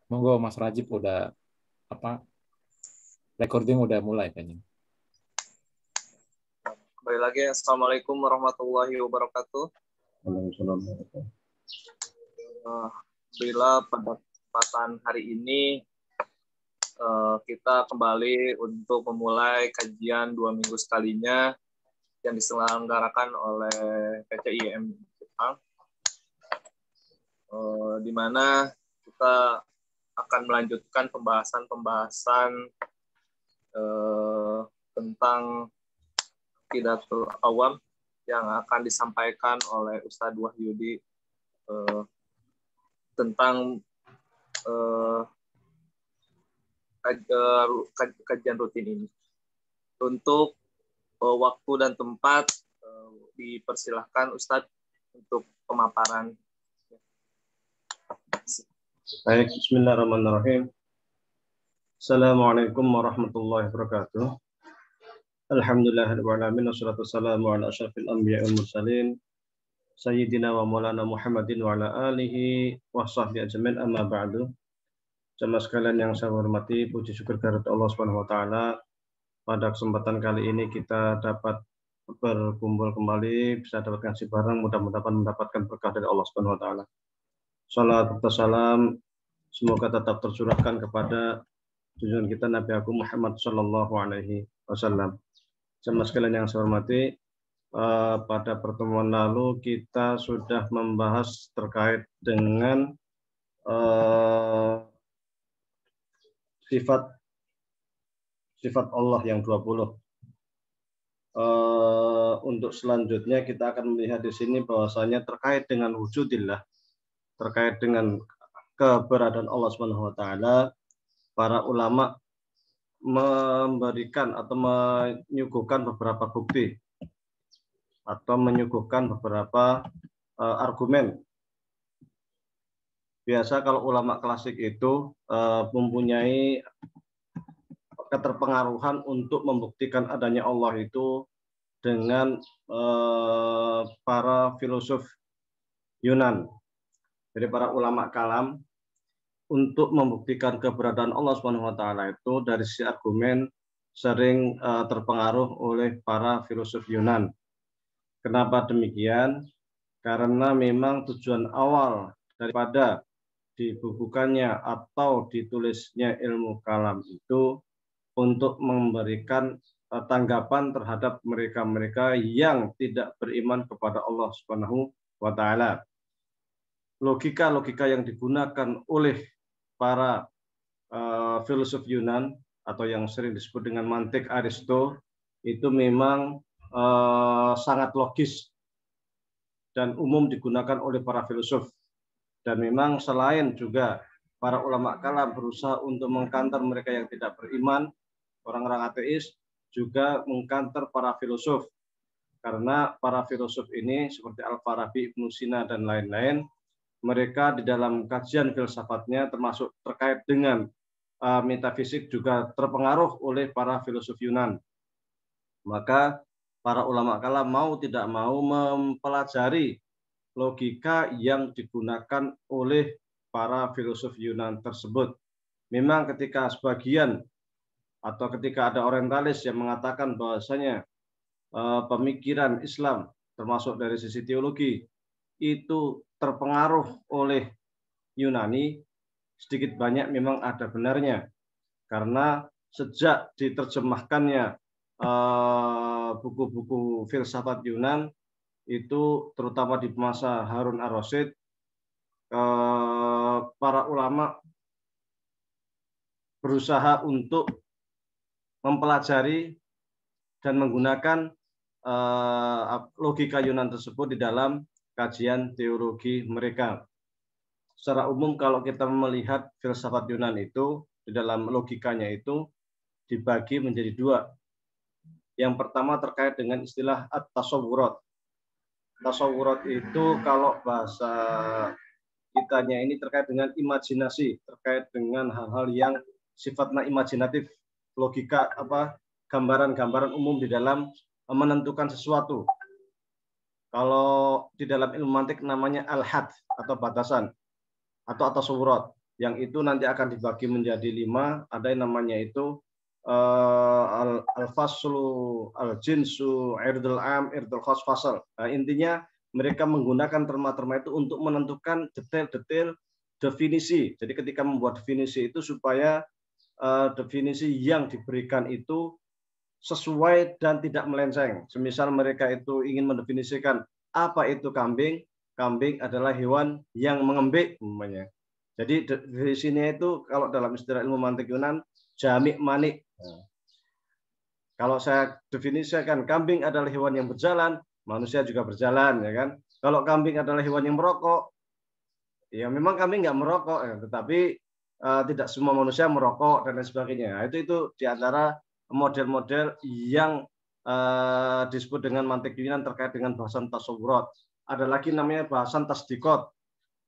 Monggo Mas Rajib udah apa recording udah mulai kayaknya. Kembali lagi, Assalamualaikum warahmatullahi wabarakatuh. Waalaikumsalam. Bila pada kesempatan hari ini kita kembali untuk memulai kajian 2 minggu sekalinya yang diselenggarakan oleh PCIM Jepang, di mana kita akan melanjutkan pembahasan tentang Aqidatul Awam yang akan disampaikan oleh Ustadz Wahyudi tentang kajian rutin ini. Untuk waktu dan tempat dipersilahkan Ustadz untuk pemaparan. Baik, bismillahirrahmanirrahim. Assalamualaikum warahmatullahi wabarakatuh. Alhamdulillahirabbil alamin wassalatu wassalamu ala asyrafil anbiya'i wal mursalin sayyidina wa maulana Muhammadin wa ala alihi wa sahbihi ajmain, amma ba'du. Jemaah sekalian yang saya hormati, puji syukur kehadirat Allah Subhanahu wa taala. Pada kesempatan kali ini kita dapat berkumpul kembali, bisa dapat kasih barang, mudah-mudahan mendapatkan berkah dari Allah Subhanahu wa taala. Salat serta salam semoga tetap tercurahkan kepada junjungan kita Nabi Agung Muhammad sallallahu alaihi wasallam. Jemaah sekalian yang saya hormati, pada pertemuan lalu kita sudah membahas terkait dengan sifat Allah yang 20. Untuk selanjutnya kita akan melihat di sini bahwasanya terkait dengan wujudillah, terkait dengan keberadaan Allah Subhanahu wa taala, para ulama memberikan atau menyuguhkan beberapa bukti atau menyuguhkan beberapa argumen. Biasa kalau ulama klasik itu mempunyai keterpengaruhan untuk membuktikan adanya Allah itu dengan para filosof Yunan. Jadi para ulama kalam untuk membuktikan keberadaan Allah Subhanahu wa taala itu dari sisi argumen sering terpengaruh oleh para filosof Yunan. Kenapa demikian? Karena memang tujuan awal daripada dibukukannya atau ditulisnya ilmu kalam itu untuk memberikan tanggapan terhadap mereka-mereka yang tidak beriman kepada Allah Subhanahu wa taala. Logika-logika yang digunakan oleh para filosof Yunan atau yang sering disebut dengan mantik Aristo itu memang sangat logis dan umum digunakan oleh para filosof. Dan memang selain juga para ulama kalam berusaha untuk mengkantar mereka yang tidak beriman, orang-orang ateis, juga mengkantar para filosof. Karena para filosof ini seperti Al-Farabi, Ibnu Sina dan lain-lain, mereka di dalam kajian filsafatnya termasuk terkait dengan metafisik juga terpengaruh oleh para filosof Yunan. Maka para ulama kalam mau tidak mau mempelajari logika yang digunakan oleh para filosof Yunan tersebut. Memang ketika sebagian atau ketika ada orientalis yang mengatakan bahwasanya pemikiran Islam termasuk dari sisi teologi itu terpengaruh oleh Yunani, sedikit banyak memang ada benarnya. Karena sejak diterjemahkannya buku-buku filsafat Yunan itu terutama di masa Harun ar-Rasyid, para ulama berusaha untuk mempelajari dan menggunakan logika Yunan tersebut di dalam kajian teologi mereka. Secara umum kalau kita melihat filsafat Yunan itu di dalam logikanya itu dibagi menjadi dua. Yang pertama terkait dengan istilah at-tasawwurat. Tasawwurat itu kalau bahasa kitanya ini terkait dengan imajinasi, terkait dengan hal-hal yang sifatnya imajinatif, logika gambaran-gambaran umum di dalam menentukan sesuatu. Kalau di dalam ilmu mantik namanya al-had atau batasan atau tasawwurat. yang itu nanti akan dibagi menjadi 5. Ada yang namanya itu al-faslu, al-jinsu, irdul am, irdul khas, fasal. Nah, intinya mereka menggunakan terma-terma itu untuk menentukan detail-detail definisi. Jadi ketika membuat definisi itu supaya definisi yang diberikan itu sesuai dan tidak melenceng. Semisal mereka itu ingin mendefinisikan apa itu kambing, kambing adalah hewan yang mengembik umpamanya. Jadi di sini itu kalau dalam istilah ilmu mantik Yunan jamik manik. Nah, kalau saya definisikan kambing adalah hewan yang berjalan, manusia juga berjalan, ya kan? Kalau kambing adalah hewan yang merokok, ya memang kambing nggak merokok, ya, tetapi tidak semua manusia merokok dan lain sebagainya. Nah, itu di antara model-model yang disebut dengan mantik Yunan terkait dengan bahasan tasawurat. Ada lagi namanya bahasan tasdikot.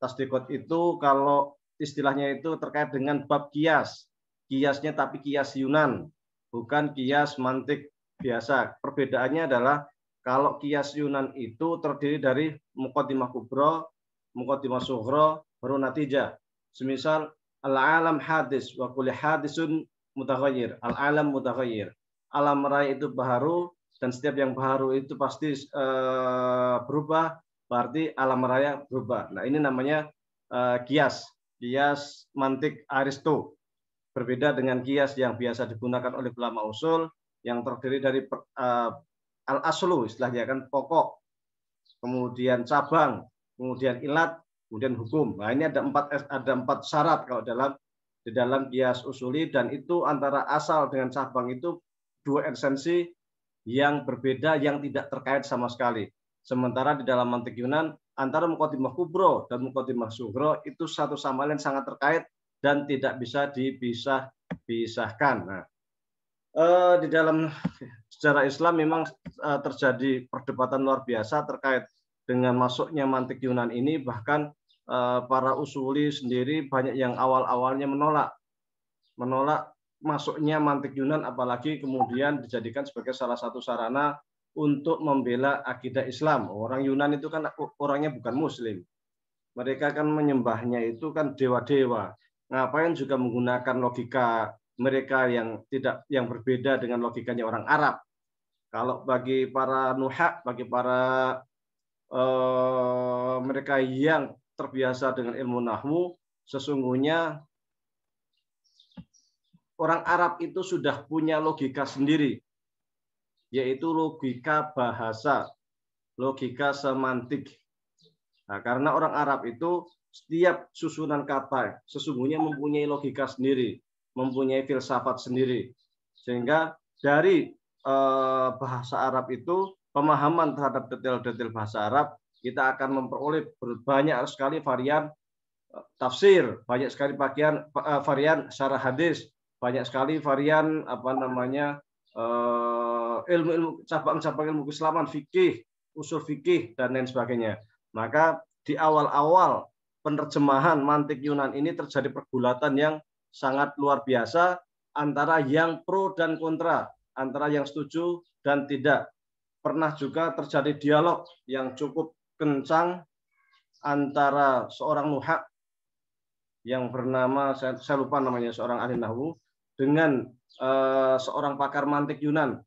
Tasdikot itu kalau istilahnya itu terkait dengan bab kias. Kiasnya tapi kias Yunan, bukan kias mantik biasa. Perbedaannya adalah kalau kias Yunan itu terdiri dari muqaddimah kubra, muqaddimah sughra, baru natijah. Semisal al-alam hadis wa kulli hadisun mutaghayyir. Al-alam mutaghayyir. Alam raya itu baharu dan setiap yang baharu itu pasti berubah, berarti alam raya berubah. Nah, ini namanya kias mantik Aristo. Berbeda dengan kias yang biasa digunakan oleh ulama usul yang terdiri dari al-aslu, istilahnya kan pokok, kemudian cabang, kemudian ilat, kemudian hukum. Nah, ini ada empat syarat kalau di dalam kias usuli, dan itu antara asal dengan cabang itu dua esensi yang berbeda yang tidak terkait sama sekali. Sementara di dalam mantik Yunan antara muqaddimah kubro dan muqaddimah sughra itu satu sama lain sangat terkait dan tidak bisa dipisahkan. Nah, di dalam sejarah Islam memang terjadi perdebatan luar biasa terkait dengan masuknya mantik Yunan ini. Bahkan para usuli sendiri banyak yang awal-awalnya menolak masuknya mantik Yunan, apalagi kemudian dijadikan sebagai salah satu sarana untuk membela akidah Islam. Orang Yunan itu kan orangnya bukan Muslim. Mereka kan menyembahnya itu kan dewa-dewa. Ngapain juga menggunakan logika mereka yang berbeda dengan logikanya orang Arab. Kalau bagi para nuhak, bagi para mereka yang terbiasa dengan ilmu nahwu, sesungguhnya orang Arab itu sudah punya logika sendiri, yaitu logika bahasa, logika semantik. Nah, karena orang Arab itu setiap susunan kata sesungguhnya mempunyai logika sendiri, mempunyai filsafat sendiri. Sehingga dari bahasa Arab itu, pemahaman terhadap detail-detail bahasa Arab, kita akan memperoleh banyak sekali varian tafsir, banyak sekali varian syarah hadis, banyak sekali varian ilmu-ilmu cabang-cabang ilmu keislaman, fikih, usul fikih dan lain sebagainya. Maka di awal-awal penerjemahan mantik Yunan ini terjadi pergulatan yang sangat luar biasa antara yang pro dan kontra, antara yang setuju dan tidak. Pernah juga terjadi dialog yang cukup kencang antara seorang nuhak yang bernama, saya lupa namanya, seorang ahli nahwu, dengan seorang pakar mantik Yunan,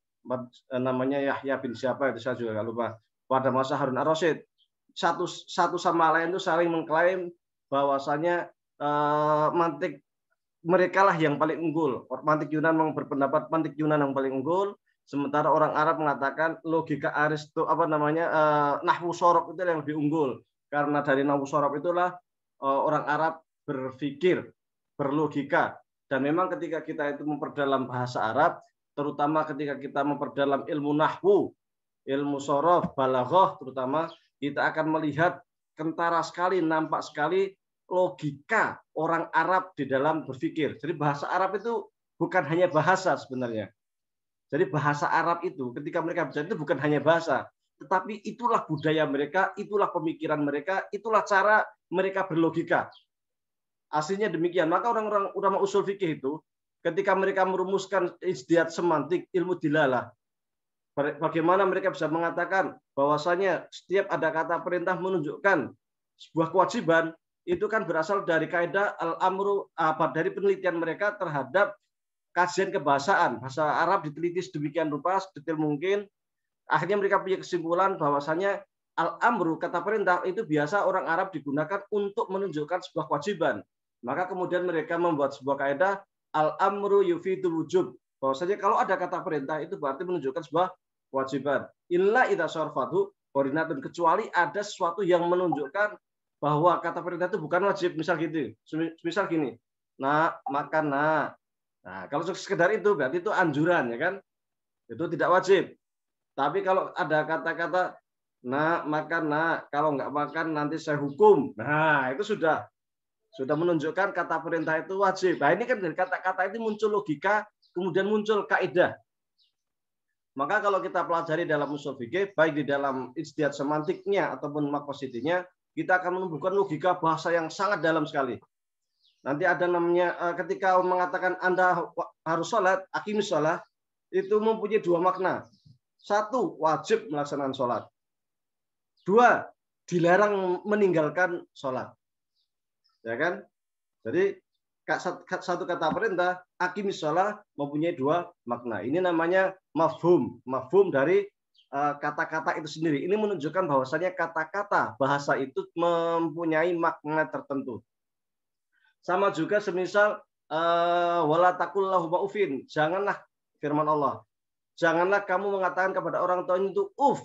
namanya Yahya bin siapa itu saya juga nggak lupa, pada masa Harun ar-Rasyid. Satu sama lain itu saling mengklaim bahwasanya mantik mereka lah yang paling unggul. Mantik Yunan memang berpendapat mantik Yunan yang paling unggul, sementara orang Arab mengatakan logika Aristo nahwu sorab itu yang lebih unggul, karena dari nahwu sorab itulah orang Arab berpikir, berlogika. Dan memang ketika kita itu memperdalam bahasa Arab, terutama ketika kita memperdalam ilmu nahwu, ilmu sorof, balaghah terutama, kita akan melihat kentara sekali, nampak sekali logika orang Arab di dalam berpikir. Jadi bahasa Arab itu bukan hanya bahasa sebenarnya. Jadi bahasa Arab itu ketika mereka bicara itu bukan hanya bahasa, tetapi itulah budaya mereka, itulah pemikiran mereka, itulah cara mereka berlogika. Aslinya demikian. Maka orang-orang ulama usul fikih itu ketika mereka merumuskan ijtihad semantik, ilmu dilalah, bagaimana mereka bisa mengatakan bahwasanya setiap ada kata perintah menunjukkan sebuah kewajiban, itu kan berasal dari kaidah al-amru, dari penelitian mereka terhadap kajian kebahasaan. Bahasa Arab diteliti sedemikian rupa, sedetail mungkin. Akhirnya mereka punya kesimpulan bahwasanya al-amru, kata perintah, itu biasa orang Arab digunakan untuk menunjukkan sebuah kewajiban. Maka kemudian mereka membuat sebuah kaidah al-amru yufidul wujub. Bahwasanya kalau ada kata perintah itu berarti menunjukkan sebuah kewajiban. Illa idza sarfatu koordinatun, kecuali ada sesuatu yang menunjukkan bahwa kata perintah itu bukan wajib, misal gitu. Misal gini, nak makan nak. Nah, kalau sekedar itu berarti itu anjuran, ya kan? Itu tidak wajib. Tapi kalau ada kata-kata nak makan nak, kalau nggak makan nanti saya hukum. Nah, itu sudah menunjukkan kata perintah itu wajib. Nah, ini kan dari kata-kata itu muncul logika, kemudian muncul kaidah. Maka kalau kita pelajari dalam ushul fikih, baik di dalam ijtihad semantiknya ataupun maqasidnya, kita akan menumbuhkan logika bahasa yang sangat dalam sekali. Nanti ada namanya ketika mengatakan Anda harus sholat, aqimis sholat, itu mempunyai dua makna. Satu, wajib melaksanakan sholat. Dua, dilarang meninggalkan sholat. Ya kan? Jadi satu kata perintah, aqimis sholat, mempunyai dua makna. Ini namanya mafhum. Mafhum dari kata-kata itu sendiri. Ini menunjukkan bahwasanya kata-kata bahasa itu mempunyai makna tertentu. Sama juga semisal wala taqul lahum ufin, janganlah, firman Allah, janganlah kamu mengatakan kepada orang tua itu uf.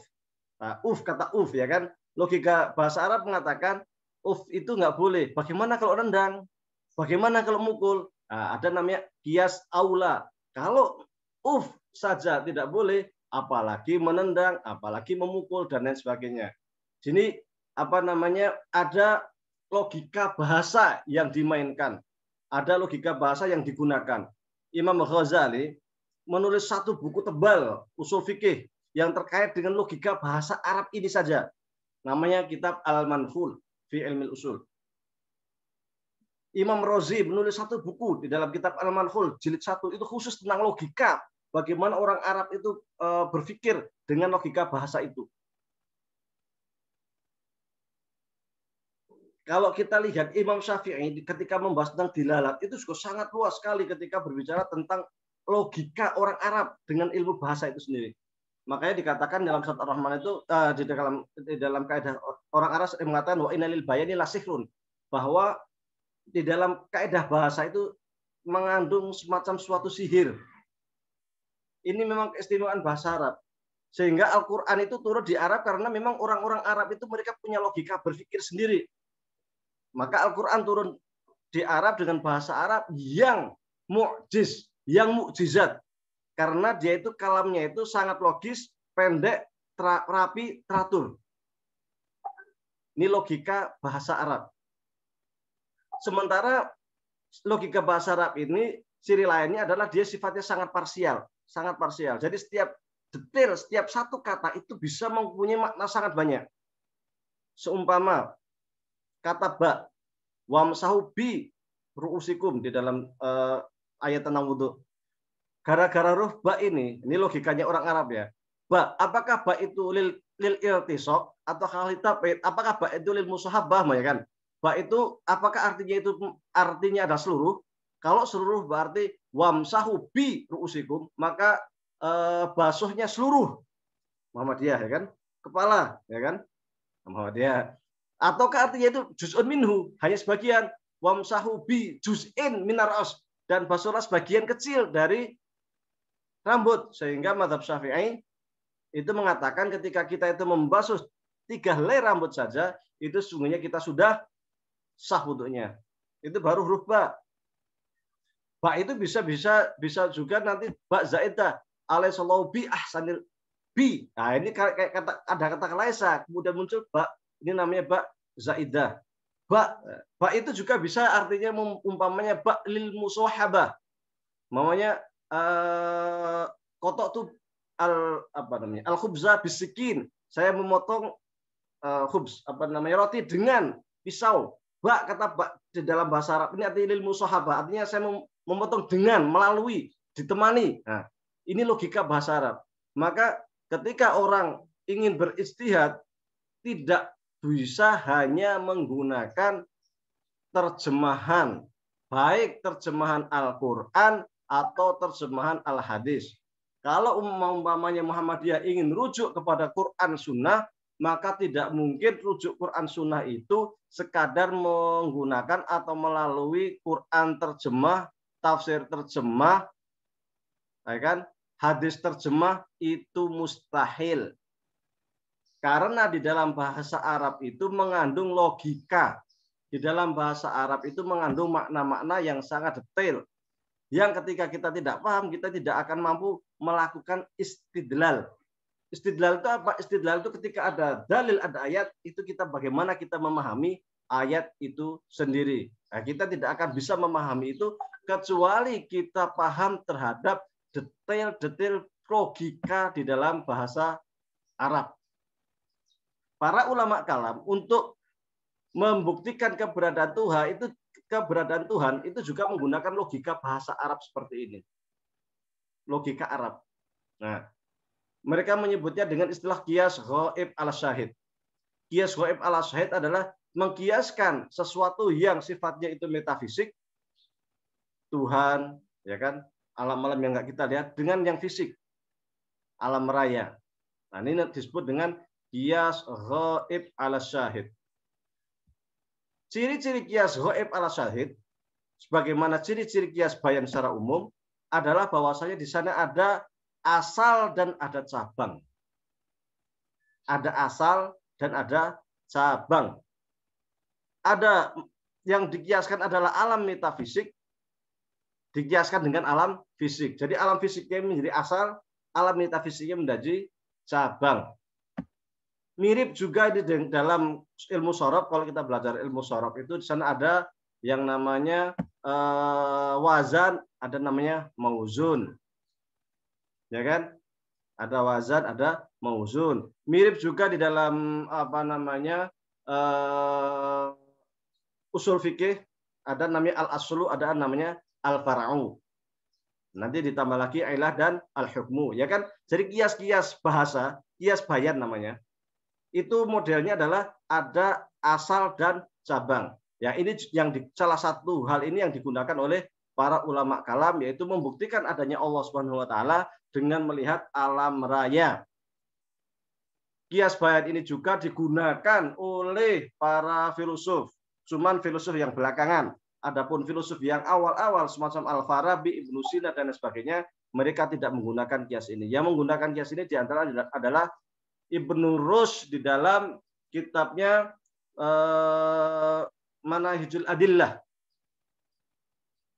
Nah, uf, kata uf, ya kan? Logika bahasa Arab mengatakan uf itu nggak boleh. Bagaimana kalau rendang? Bagaimana kalau mukul? Nah, ada namanya kias aula. Kalau uf saja tidak boleh, apalagi menendang, apalagi memukul dan lain sebagainya. Sini ada logika bahasa yang dimainkan, ada logika bahasa yang digunakan. Imam Ghazali menulis satu buku tebal usul fikih yang terkait dengan logika bahasa Arab ini saja. Namanya kitab Al-Manful fi Ilmil Usul. Imam Razi menulis satu buku di dalam kitab Al-Manful jilid 1 itu khusus tentang logika. Bagaimana orang Arab itu berpikir dengan logika bahasa itu. Kalau kita lihat Imam Syafi'i ketika membahas tentang dilalat, itu juga sangat luas sekali ketika berbicara tentang logika orang Arab dengan ilmu bahasa itu sendiri. Makanya dikatakan dalam surat Ar-Rahman itu di dalam kaidah orang Arab mengatakan wa inna lil bayani lasihrun, bahwa di dalam kaidah bahasa itu mengandung semacam suatu sihir. Ini memang keistimewaan bahasa Arab. Sehingga Al-Quran itu turun di Arab karena memang orang-orang Arab itu mereka punya logika berpikir sendiri. Maka Al-Quran turun di Arab dengan bahasa Arab yang mu'jiz, yang mukjizat. Karena dia itu kalamnya itu sangat logis, pendek, rapi, teratur. Ini logika bahasa Arab. Sementara logika bahasa Arab ini ciri lainnya adalah dia sifatnya sangat parsial. Sangat parsial. Jadi setiap detail, setiap satu kata itu bisa mempunyai makna sangat banyak. Seumpama kata ba, wamsahu bi ru'usikum di dalam ayat tentang wudhu. Gara-gara huruf ba ini logikanya orang Arab ya. Ba, apakah ba itu lil iltisaq atau khalitabait? Apakah ba itu lil musahabah, ya kan? Ba itu apakah artinya ada seluruh? Kalau seluruh berarti wamsahu bi ru'usikum, maka basuhnya seluruh Muhammadiyah, ya kan? Kepala, ya kan? Muhammadiyah. Ataukah artinya itu juz'un minhu, hanya sebagian, wamsahu bi juz'in minar ra's, dan basuhlah sebagian kecil dari rambut. Sehingga mazhab Syafi'i itu mengatakan ketika kita itu membasuh 3 helai rambut saja, itu sesungguhnya kita sudah sah wudhunya. Itu baru huruf ba. Ba itu bisa juga nanti ba zaidah, alaihissallahu bi ahsanil bi. Nah, ini kayak ada kata laisa, kemudian muncul ba, ini namanya ba zaidah. Ba itu juga bisa artinya umpamanya ba lil musahabah. Namanya kotok tuh al khubza bisikin. Saya memotong khubz roti dengan pisau. Ba, kata ba di dalam bahasa Arab ini artinya lil musahabah, artinya saya memotong dengan, melalui, ditemani. Nah, ini logika bahasa Arab. Maka ketika orang ingin berijtihad, tidak bisa hanya menggunakan terjemahan, baik terjemahan Al-Quran atau terjemahan Al-Hadis. Kalau umpamanya Muhammadiyah ingin rujuk kepada Quran Sunnah, maka tidak mungkin rujuk Quran Sunnah itu sekadar menggunakan atau melalui Quran terjemah, tafsir terjemah, ya kan? Hadis terjemah, itu mustahil. Karena di dalam bahasa Arab itu mengandung logika. Di dalam bahasa Arab itu mengandung makna-makna yang sangat detail. Yang ketika kita tidak paham, kita tidak akan mampu melakukan istidlal. Istidlal itu apa? Istidlal itu ketika ada dalil, ada ayat, itu kita bagaimana kita memahami ayat itu sendiri. Nah, kita tidak akan bisa memahami itu kecuali kita paham terhadap detail-detail logika di dalam bahasa Arab. Para ulama kalam untuk membuktikan keberadaan Tuhan itu juga menggunakan logika bahasa Arab seperti ini. Logika Arab. Nah, mereka menyebutnya dengan istilah qiyas ghaib ala syahid. Qiyas ghaib ala syahid adalah mengkiaskan sesuatu yang sifatnya itu metafisik, Tuhan, ya kan, alam-alam yang nggak kita lihat, dengan yang fisik, alam raya. Nah, ini disebut dengan qiyas ghaib ala syahid. Ciri-ciri qiyas ghaib ala syahid, sebagaimana ciri-ciri qiyas bayan secara umum, adalah bahwasanya di sana ada asal dan ada cabang. Ada asal dan ada cabang. Ada yang dikiaskan adalah alam metafisik, dikiaskan dengan alam fisik. Jadi alam fisiknya menjadi asal, alam metafisiknya menjadi cabang. Mirip juga di dalam ilmu sorof. Kalau kita belajar ilmu sorof itu di sana ada yang namanya wazan, ada namanya mauzun, ya kan? Ada wazan, ada mauzun. Mirip juga di dalam apa namanya usul fikih, ada namanya al-aslu, ada namanya al-far'u. Nanti ditambah lagi ilah dan al-hukmu, ya kan? Jadi kias-kias bahasa, kias bayan namanya. Itu modelnya adalah ada asal dan cabang. Ya, ini yang salah satu hal ini yang digunakan oleh para ulama kalam, yaitu membuktikan adanya Allah Subhanahu wa taala dengan melihat alam raya. Kias bayan ini juga digunakan oleh para filosof, cuman filosof yang belakangan. Adapun filosof yang awal-awal semacam Al-Farabi, Ibnu Sina dan sebagainya, mereka tidak menggunakan kias ini. Yang menggunakan kias ini diantara adalah Ibnu Rushd di dalam kitabnya Manahijul Adillah.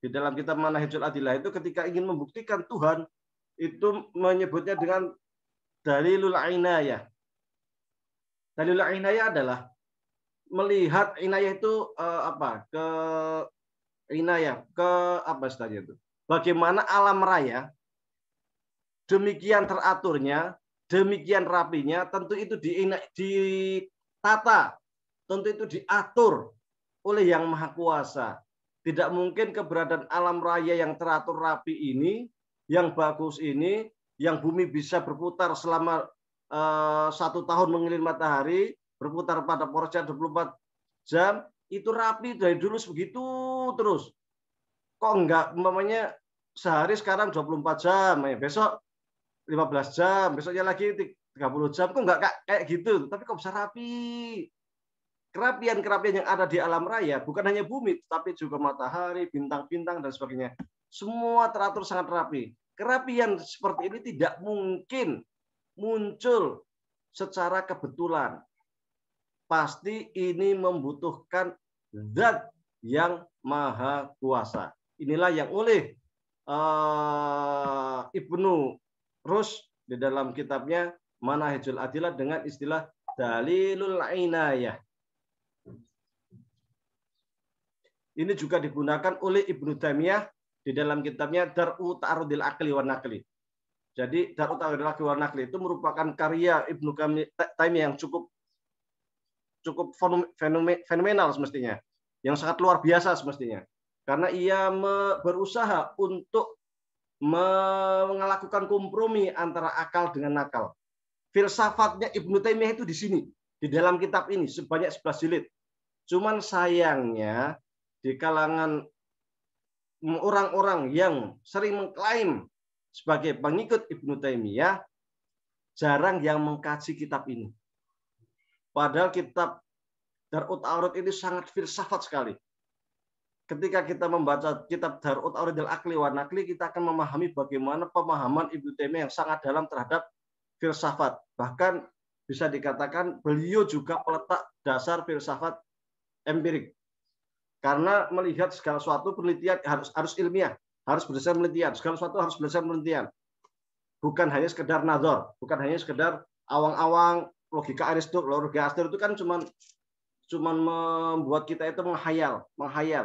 Di dalam kitab Manahijul Adillah itu ketika ingin membuktikan Tuhan, itu menyebutnya dengan dalilul inayah. Dalilul inayah adalah melihat inayah itu apa istilahnya itu? Bagaimana alam raya demikian teraturnya, demikian rapinya, tentu itu ditata, tentu itu diatur oleh Yang Maha Kuasa. Tidak mungkin keberadaan alam raya yang teratur rapi ini, yang bagus ini, yang bumi bisa berputar selama 1 tahun mengelilingi matahari, berputar pada porosnya 24 jam, itu rapi dari dulu sebegitu terus. Kok enggak, umpamanya sehari sekarang 24 jam, besok 15 jam, besoknya lagi 30 jam, kok enggak kayak gitu, tapi kok bisa rapi. Kerapian-kerapian yang ada di alam raya, bukan hanya bumi, tapi juga matahari, bintang-bintang, dan sebagainya. Semua teratur sangat rapi. Kerapian seperti ini tidak mungkin muncul secara kebetulan. Pasti ini membutuhkan zat yang maha kuasa. Inilah yang oleh Ibnu Rushd di dalam kitabnya Manahijul Adillah dengan istilah dalilul inayah. Ini juga digunakan oleh Ibnu Taimiyah di dalam kitabnya Dar'u Ta'arudil Aqli wa Naqli. Jadi Dar'u Ta'arudil Aqli wa Naqli itu merupakan karya Ibnu Taimiyah yang cukup fenomenal semestinya, yang sangat luar biasa semestinya. Karena ia berusaha untuk melakukan kompromi antara akal dengan nakal. Filsafatnya Ibnu Taimiyah itu di sini, di dalam kitab ini sebanyak 11 jilid. Cuman sayangnya di kalangan orang-orang yang sering mengklaim sebagai pengikut Ibnu Taimiyah jarang yang mengkaji kitab ini. Padahal kitab Dar'ut Ta'arud ini sangat filsafat sekali. Ketika kita membaca kitab Dar'ut Ta'arud al-Aqli wa Naqli, kita akan memahami bagaimana pemahaman Ibnu Taimiyah yang sangat dalam terhadap filsafat. Bahkan bisa dikatakan beliau juga peletak dasar filsafat empirik. Karena melihat segala sesuatu penelitian harus ilmiah, harus berdasarkan penelitian. Segala sesuatu harus berdasarkan penelitian. Bukan hanya sekedar nazar, bukan hanya sekedar awang-awang logika Aristoteles. Logika Aristoteles itu kan cuman membuat kita itu menghayal.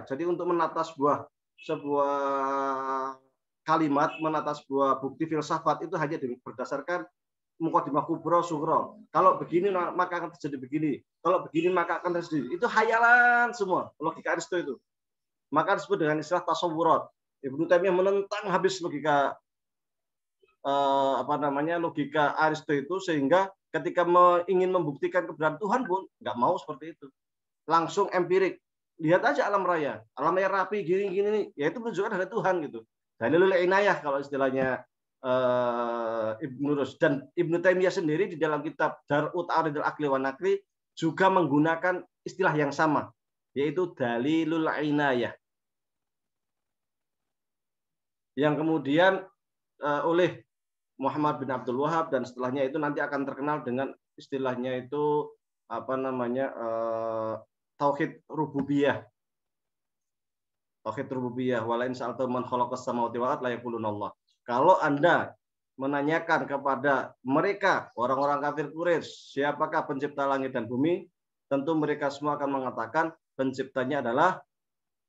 Jadi untuk menata sebuah kalimat, menata sebuah bukti filsafat itu hanya berdasarkan muqaddimah kubra sughra. Kalau begini maka akan terjadi begini. Kalau begini maka akan terjadi. Itu hayalan semua logika Aristoteles itu. Maka disebut dengan istilah tasawurat. Ibnu Taimiyah menentang habis logika logika Aristoteles itu, sehingga ketika ingin membuktikan keberadaan Tuhan pun nggak mau seperti itu. Langsung empirik. Lihat aja alam raya. Alam raya rapi gini-gini, ya itu menunjukkan ada Tuhan gitu. Dalilul inayah kalau istilahnya Ibnu Rus. Dan Ibnu Taimiyah sendiri di dalam kitab Dar'ut Ta'arud al-Aqli wa Naqli juga menggunakan istilah yang sama, yaitu dalilul inayah. Yang kemudian oleh Muhammad bin Abdul Wahab dan setelahnya itu nanti akan terkenal dengan istilahnya itu tauhid rububiyah. Tauhid rububiyah, walain sa'alta man khalaqas samawati wal arda la yaquluna Allah. Kalau Anda menanyakan kepada mereka, orang-orang kafir Quraisy, siapakah pencipta langit dan bumi, tentu mereka semua akan mengatakan penciptanya adalah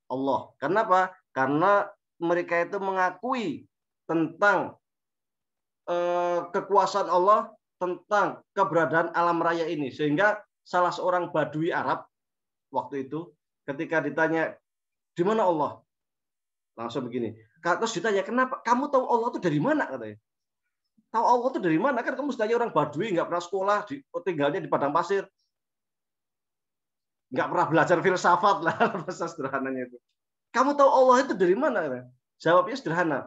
Allah. Kenapa? Karena mereka itu mengakui tentang kekuasaan Allah, tentang keberadaan alam raya ini. Sehingga salah seorang Badui Arab waktu itu ketika ditanya, di mana Allah? Langsung begini. Terus ditanya, kenapa? Kamu tahu Allah itu dari mana? Katanya. Tahu Allah itu dari mana? Kan kamu sebenarnya orang Badui, nggak pernah sekolah, tinggalnya di padang pasir. Nggak pernah belajar filsafat lah, bahasa sederhananya itu. Kamu tahu Allah itu dari mana? Katanya. Jawabnya sederhana.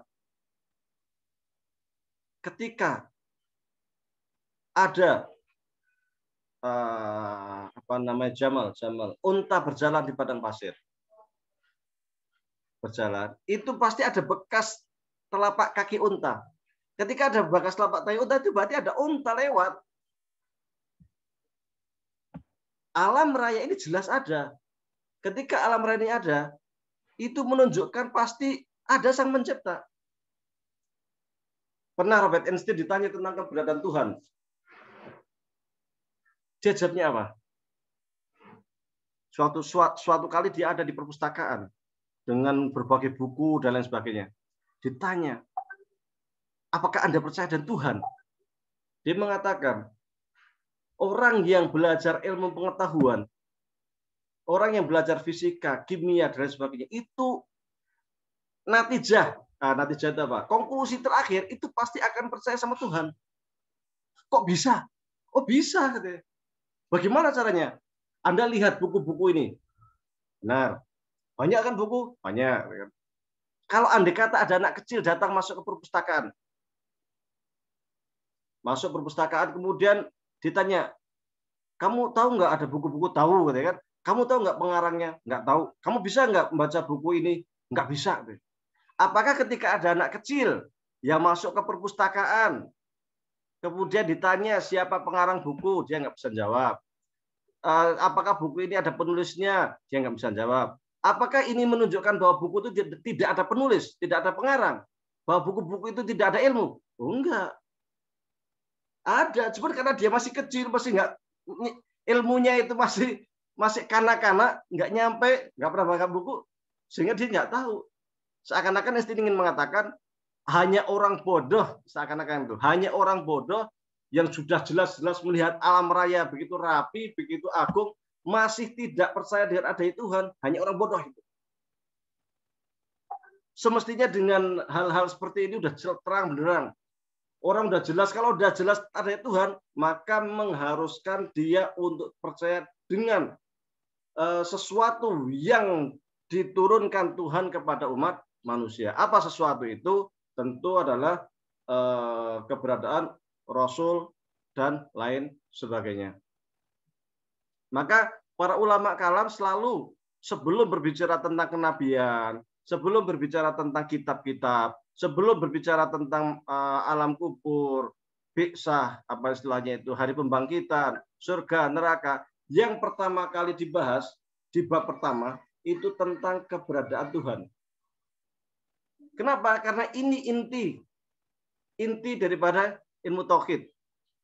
Ketika ada Jamal, unta berjalan di padang pasir. Berjalan, itu pasti ada bekas telapak kaki unta. Ketika ada bekas telapak kaki unta itu berarti ada unta lewat. Alam raya ini jelas ada. Ketika alam raya ini ada, itu menunjukkan pasti ada sang pencipta. Pernah Robert Einstein ditanya tentang keberadaan Tuhan. Dia jawabnya apa? Suatu kali dia ada di perpustakaan dengan berbagai buku dan lain sebagainya. Ditanya, apakah Anda percaya dengan Tuhan? Dia mengatakan, orang yang belajar ilmu pengetahuan, orang yang belajar fisika, kimia, dan lain sebagainya, itu natijah itu apa? Konklusi terakhir itu pasti akan percaya sama Tuhan. Kok bisa? Oh bisa, katanya. Bagaimana caranya? Anda lihat buku-buku ini. Benar. Banyak kan buku? Banyak. Kalau andai kata ada anak kecil datang masuk ke perpustakaan. Masuk perpustakaan kemudian ditanya, kamu tahu nggak ada buku-buku? Tahu, kan? Kamu tahu nggak pengarangnya? Nggak tahu. Kamu bisa nggak membaca buku ini? Nggak bisa. Apakah ketika ada anak kecil yang masuk ke perpustakaan, kemudian ditanya siapa pengarang buku, dia nggak bisa jawab. Apakah buku ini ada penulisnya? Dia nggak bisa jawab. Apakah ini menunjukkan bahwa buku itu tidak ada penulis, tidak ada pengarang? Bahwa buku-buku itu tidak ada ilmu? Oh, enggak. Ada, cuma karena dia masih kecil, masih nggak, ilmunya itu masih kanak-kanak, nggak nyampe, nggak pernah baca buku, sehingga dia nggak tahu. Seakan-akan Einstein ingin mengatakan hanya orang bodoh, seakan-akan itu hanya orang bodoh yang sudah jelas-jelas melihat alam raya begitu rapi, begitu agung, masih tidak percaya dengan adanya Tuhan, hanya orang bodoh itu. Semestinya dengan hal-hal seperti ini udah terang benderang. Orang udah jelas, kalau udah jelas adanya Tuhan, maka mengharuskan dia untuk percaya dengan sesuatu yang diturunkan Tuhan kepada umat manusia. Apa sesuatu itu? Tentu adalah keberadaan Rasul dan lain sebagainya. Maka para ulama kalam selalu sebelum berbicara tentang kenabian, sebelum berbicara tentang kitab-kitab, sebelum berbicara tentang alam kubur, biksah, apa istilahnya itu, hari pembangkitan, surga, neraka, yang pertama kali dibahas di bab pertama itu tentang keberadaan Tuhan. Kenapa? Karena ini inti daripada ilmu tauhid,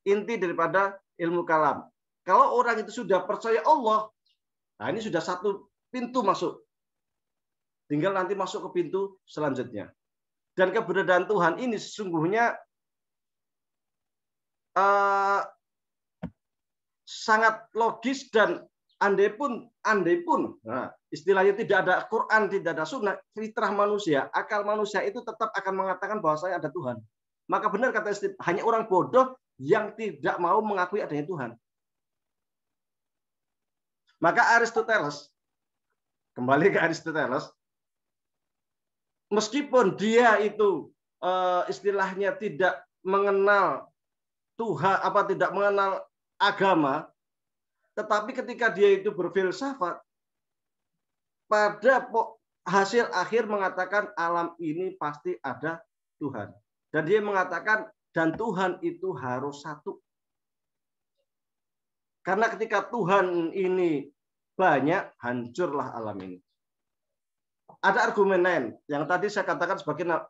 inti daripada ilmu kalam. Kalau orang itu sudah percaya Allah, nah ini sudah satu pintu masuk. Tinggal nanti masuk ke pintu selanjutnya. Dan keberadaan Tuhan ini sesungguhnya sangat logis dan andai pun, nah, istilahnya tidak ada Quran, tidak ada Sunnah, fitrah manusia, akal manusia itu tetap akan mengatakan bahwa saya ada Tuhan. Maka benar kata Steve, hanya orang bodoh yang tidak mau mengakui adanya Tuhan. Maka Aristoteles, kembali ke Aristoteles, meskipun dia itu istilahnya tidak mengenal Tuhan, tidak mengenal agama, tetapi ketika dia itu berfilsafat, pada hasil akhir mengatakan alam ini pasti ada Tuhan. Dan dia mengatakan, dan Tuhan itu harus satu. Karena ketika Tuhan ini banyak, hancurlah alam ini. Ada argumen lain yang tadi saya katakan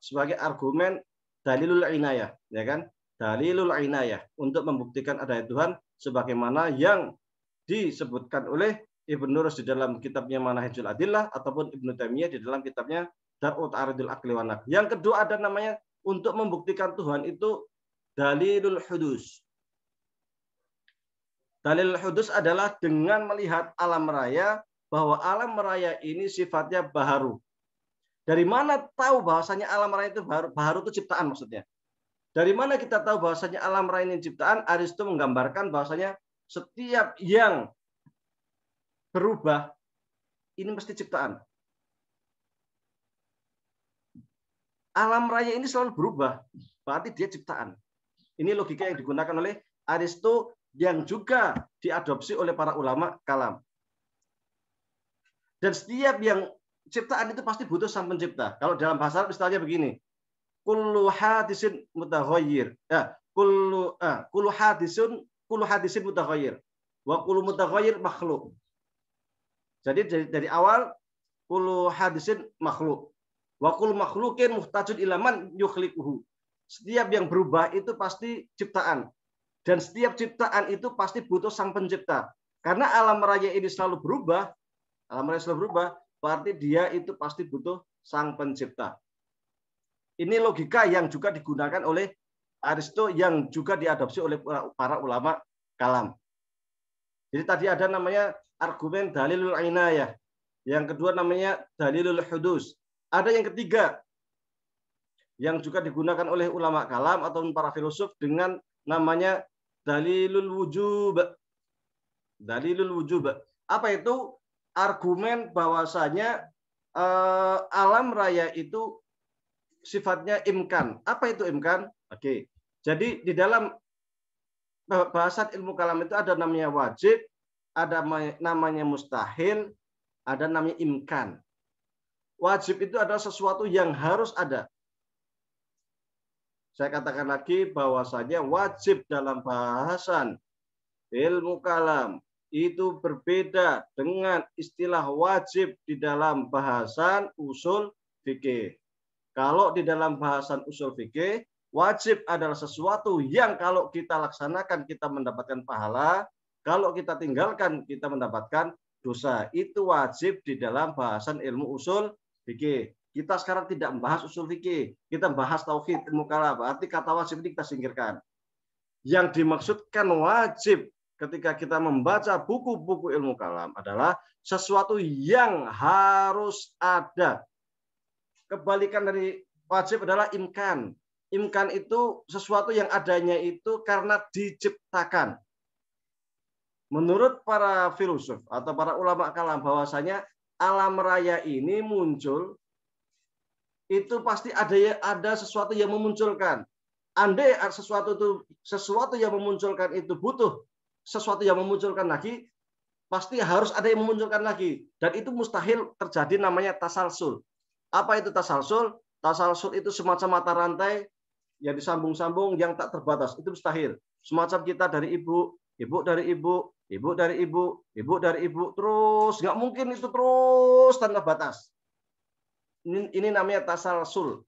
sebagai argumen dalilul inayah, ya kan? Dalilul inayah untuk membuktikan adanya Tuhan sebagaimana yang disebutkan oleh Ibnu Rus di dalam kitabnya Manahijul Adillah ataupun Ibnu Taimiyah di dalam kitabnya Dar'u Ta'aridul Aqli wan Naql. Yang kedua ada namanya untuk membuktikan Tuhan itu dalilul hudus. Dalil hudus adalah dengan melihat alam raya, bahwa alam raya ini sifatnya baharu. Dari mana tahu bahwasanya alam raya itu baharu? Baharu itu ciptaan maksudnya. Dari mana kita tahu bahwasanya alam raya ini ciptaan? Aristo menggambarkan bahwasanya setiap yang berubah ini mesti ciptaan. Alam raya ini selalu berubah, berarti dia ciptaan. Ini logika yang digunakan oleh Aristo yang juga diadopsi oleh para ulama kalam. Dan setiap yang ciptaan itu pasti butuh sang pencipta. Kalau dalam bahasa Arab istilahnya begini, kullu hadisin mutaghayyir. Ya, kullu hadisin mutaghayyir. Wa kullu mutaghayyir makhluk. Jadi dari awal kullu hadisin makhluk. Wa kullu makhlukin muhtajun ila man yukhliquhu. Setiap yang berubah itu pasti ciptaan. Dan setiap ciptaan itu pasti butuh sang pencipta. Karena alam raya ini selalu berubah, berarti dia itu pasti butuh sang pencipta. Ini logika yang juga digunakan oleh Aristo yang juga diadopsi oleh para ulama kalam. Jadi tadi ada namanya argumen dalilul inayah. Yang kedua namanya dalilul hudus. Ada yang ketiga yang juga digunakan oleh ulama kalam atau para filosof dengan namanya dalilul wujub. Dalilul wujub. Apa itu? Argumen bahwasanya alam raya itu sifatnya imkan. Apa itu imkan? Oke. Jadi di dalam bahasan ilmu kalam itu ada namanya wajib, ada namanya mustahil, ada namanya imkan. Wajib itu adalah sesuatu yang harus ada. Saya katakan lagi bahwasanya wajib dalam bahasan ilmu kalam itu berbeda dengan istilah wajib di dalam bahasan usul fikih. Kalau di dalam bahasan usul fikih, wajib adalah sesuatu yang kalau kita laksanakan kita mendapatkan pahala, kalau kita tinggalkan kita mendapatkan dosa. Itu wajib di dalam bahasan ilmu usul fikih. Kita sekarang tidak membahas usul fikih, kita membahas tauhid, ilmu kalam. Berarti kata wajib ini kita singkirkan. Yang dimaksudkan wajib ketika kita membaca buku-buku ilmu kalam adalah sesuatu yang harus ada. Kebalikan dari wajib adalah imkan. Imkan itu sesuatu yang adanya itu karena diciptakan. Menurut para filosof atau para ulama kalam bahwasanya alam raya ini muncul, itu pasti ada sesuatu yang memunculkan. Andai sesuatu yang memunculkan itu butuh sesuatu yang memunculkan lagi, pasti harus ada yang memunculkan lagi. Dan itu mustahil terjadi, namanya tasalsul. Apa itu tasalsul? Tasalsul itu semacam mata rantai yang disambung-sambung yang tak terbatas. Itu mustahil. Semacam kita dari ibu, ibu dari ibu, ibu dari ibu, ibu dari ibu, terus nggak mungkin itu terus tanpa batas. Ini namanya tasalsul.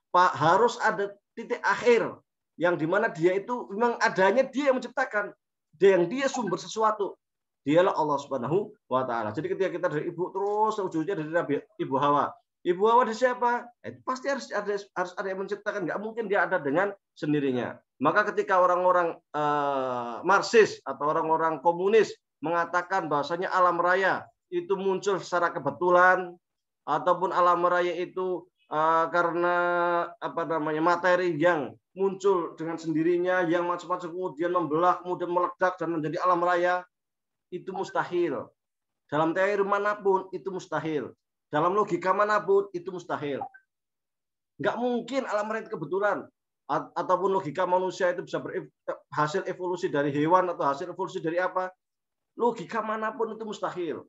Pak, harus ada titik akhir yang dimana dia itu memang adanya, dia yang menciptakan, dia sumber sesuatu, dialah Allah Subhanahu wa Ta'ala. Jadi ketika kita dari ibu terus ujungnya dari Nabi Ibu Hawa. Ibu Hawa dari siapa? Itu pasti harus ada yang menciptakan. Nggak mungkin dia ada dengan sendirinya. Maka ketika orang-orang Marxis atau orang-orang komunis mengatakan bahwasanya alam raya itu muncul secara kebetulan, ataupun alam raya itu karena materi yang muncul dengan sendirinya, yang macam-macam kemudian membelah, kemudian meledak dan menjadi alam raya, itu mustahil. Dalam teori manapun itu mustahil. Dalam logika manapun itu mustahil. Nggak mungkin alam raya itu kebetulan. Ataupun logika manusia itu bisa hasil evolusi dari hewan atau hasil evolusi dari apa. Logika manapun itu mustahil.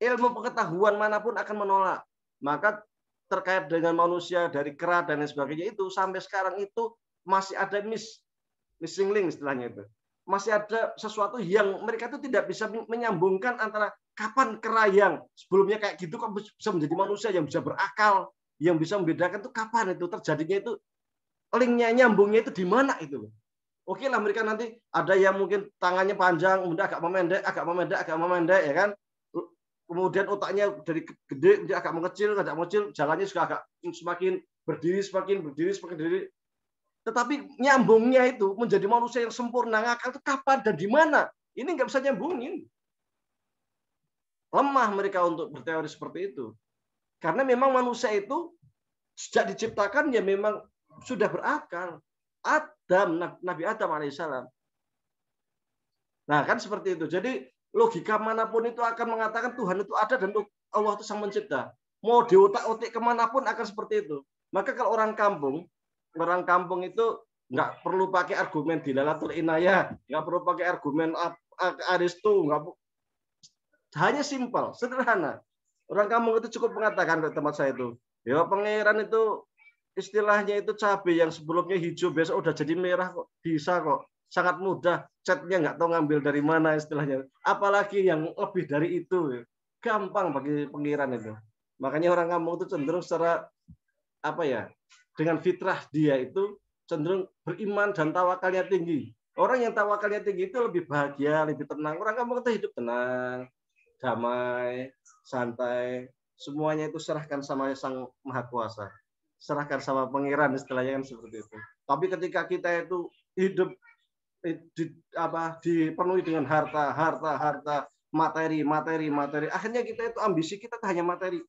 Ilmu pengetahuan manapun akan menolak. Maka terkait dengan manusia dari kera dan lain sebagainya itu sampai sekarang itu masih ada missing link istilahnya itu. Masih ada sesuatu yang mereka itu tidak bisa menyambungkan antara kapan kera yang sebelumnya kayak gitu kok bisa menjadi manusia yang bisa berakal, yang bisa membedakan itu kapan itu terjadinya, itu linknya, nyambungnya itu di mana itu. Oke lah, mereka nanti ada yang mungkin tangannya panjang, kemudian agak memendek ya kan. Kemudian otaknya dari gede menjadi agak mengecil, jalannya juga agak semakin berdiri. Tetapi nyambungnya itu menjadi manusia yang sempurna, ngakal itu kapan dan di mana? Ini nggak bisa nyambungin. Lemah mereka untuk berteori seperti itu. Karena memang manusia itu sejak diciptakan ya memang sudah berakal. Nabi Adam alaihissalam. Nah kan seperti itu. Jadi logika manapun itu akan mengatakan Tuhan itu ada dan Allah itu sang mencipta. Mau diotak-otik kemanapun akan seperti itu. Maka kalau orang kampung itu nggak perlu pakai argumen dilalatul inayah, nggak perlu pakai argumen Aristo, hanya simpel, sederhana. Orang kampung itu cukup mengatakan ke tempat saya itu, ya pangeran itu istilahnya itu cabai yang sebelumnya hijau besok udah jadi merah kok, bisa kok. Sangat mudah, catnya nggak tahu ngambil dari mana istilahnya. Apalagi yang lebih dari itu, gampang bagi pengiran itu. Makanya orang kampung itu cenderung secara dengan fitrah dia itu cenderung beriman dan tawakalnya tinggi. Orang yang tawakalnya tinggi itu lebih bahagia, lebih tenang. Orang kampung itu hidup tenang, damai, santai. Semuanya itu serahkan sama Sang Maha Kuasa. Serahkan sama pengiran istilahnya kan seperti itu. Tapi ketika kita itu hidup dipenuhi dengan harta, materi. Akhirnya kita itu ambisi kita hanya materi.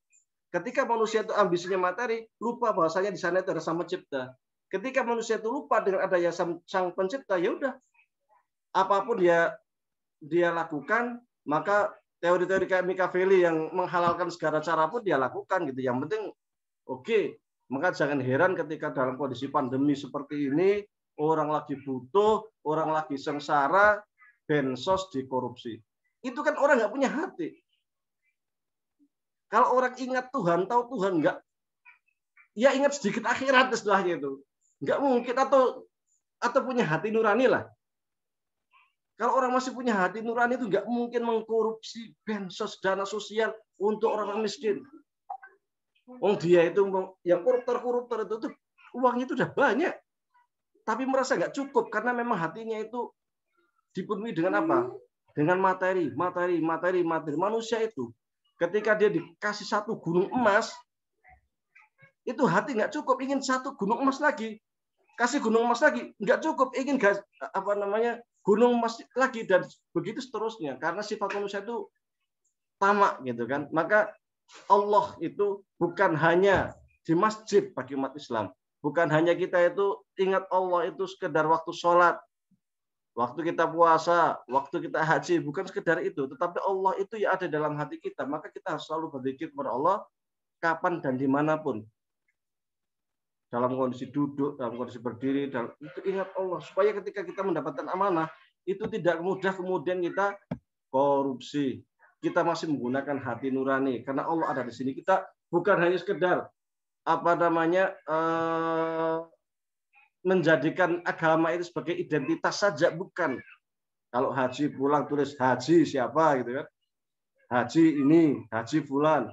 Ketika manusia itu ambisinya materi, lupa bahwasanya di sana itu ada Sang Pencipta. Ketika manusia itu lupa dengan adanya Sang Pencipta, ya udah apapun dia lakukan, maka teori-teori kayak Machiavelli yang menghalalkan segala cara pun dia lakukan gitu. Yang penting oke. Maka jangan heran ketika dalam kondisi pandemi seperti ini, orang lagi butuh, orang lagi sengsara, bansos dikorupsi. Itu kan orang nggak punya hati. Kalau orang ingat Tuhan, tahu Tuhan nggak, ya ingat sedikit akhirat istilahnya itu. Nggak mungkin atau punya hati nurani lah. Kalau orang masih punya hati nurani itu nggak mungkin mengkorupsi bansos dana sosial untuk orang miskin. Dia itu yang koruptor itu uangnya itu udah banyak. Tapi merasa nggak cukup karena memang hatinya itu dipenuhi dengan apa? Dengan materi. Manusia itu ketika dia dikasih satu gunung emas, itu hati nggak cukup, ingin satu gunung emas lagi. Kasih gunung emas lagi, nggak cukup, ingin gunung emas lagi, dan begitu seterusnya. Karena sifat manusia itu tamak gitu kan. Maka Allah itu bukan hanya di masjid bagi umat Islam. Bukan hanya kita itu ingat Allah itu sekedar waktu sholat. waktu kita puasa, waktu kita haji, bukan sekedar itu, tetapi Allah itu ya ada dalam hati kita. Maka kita harus selalu berzikir kepada Allah kapan dan dimanapun. Dalam kondisi duduk, dalam kondisi berdiri, itu ingat Allah. Supaya ketika kita mendapatkan amanah, itu tidak mudah kemudian kita korupsi. Kita masih menggunakan hati nurani. Karena Allah ada di sini. Kita bukan hanya sekedar menjadikan agama itu sebagai identitas saja, bukan. Kalau haji pulang tulis haji siapa gitu kan, haji ini, haji fulan.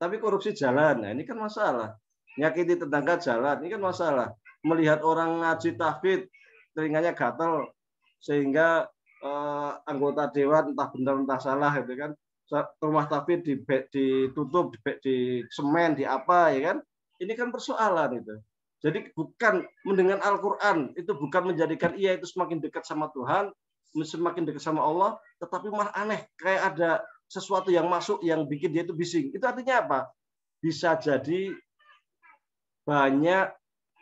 Tapi korupsi jalan, nah ini kan masalah. Nyakiti tetangga jalan, ini kan masalah. Melihat orang ngaji tahfidz, telinganya gatal sehingga anggota dewan entah benar entah salah gitu kan, rumah tahfidz ditutup, di semen, di apa ya kan, ini kan persoalan itu. Jadi bukan mendengar Al-Quran, itu bukan menjadikan ia itu semakin dekat sama Tuhan, semakin dekat sama Allah, tetapi malah aneh, kayak ada sesuatu yang masuk yang bikin dia itu bising. Itu artinya apa? Bisa jadi banyak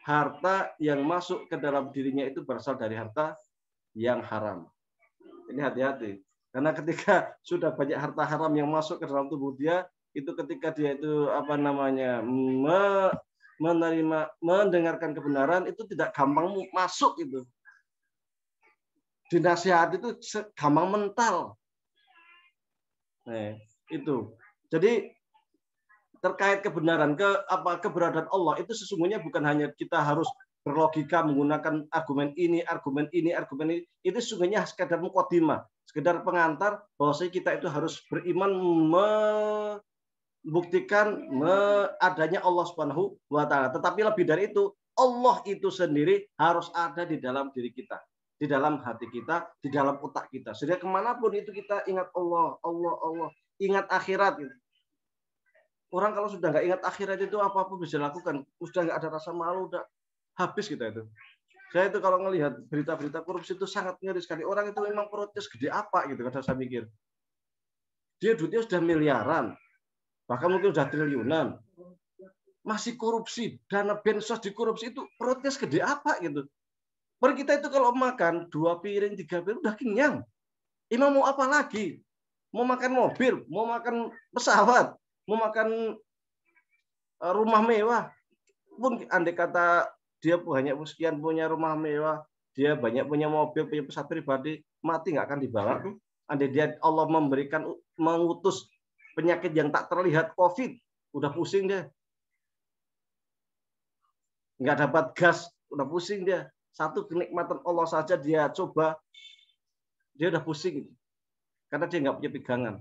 harta yang masuk ke dalam dirinya itu berasal dari harta yang haram. Ini hati-hati. Karena ketika sudah banyak harta haram yang masuk ke dalam tubuh dia, itu ketika dia itu mendengarkan kebenaran itu tidak gampang masuk itu. Dinasihat itu gampang mental. Nah, itu. Jadi terkait kebenaran keberadaan Allah itu sesungguhnya bukan hanya kita harus berlogika menggunakan argumen ini. Itu sesungguhnya sekedar mukadimah, sekedar pengantar bahwa kita itu harus beriman buktikan adanya Allah Subhanahu wa taala. Tetapi lebih dari itu, Allah itu sendiri harus ada di dalam diri kita, di dalam hati kita, di dalam otak kita. Sehingga kemanapun itu kita ingat Allah, ingat akhirat. Orang kalau sudah nggak ingat akhirat itu apa-apa bisa lakukan. Sudah nggak ada rasa malu, udah habis kita itu. Saya itu kalau ngelihat berita-berita korupsi itu sangat ngeri sekali. Orang itu memang protes gede apa gitu, kadang saya mikir. Dia duitnya sudah miliaran. Bahkan mungkin sudah triliunan, masih korupsi, dana bansos dikorupsi, itu protes gede apa gitu. Per kita itu kalau makan 2 piring, 3 piring udah kenyang. Imam mau apa lagi? Mau makan mobil, mau makan pesawat, mau makan rumah mewah. Pun andai kata dia banyak sekian punya rumah mewah, dia banyak punya mobil, punya pesawat pribadi, mati nggak akan dibawa tuh. Andai dia Allah mengutus penyakit yang tak terlihat, COVID, udah pusing dia. Nggak dapat gas, udah pusing dia. Satu kenikmatan Allah saja dia coba, dia udah pusing. Karena dia nggak punya pegangan.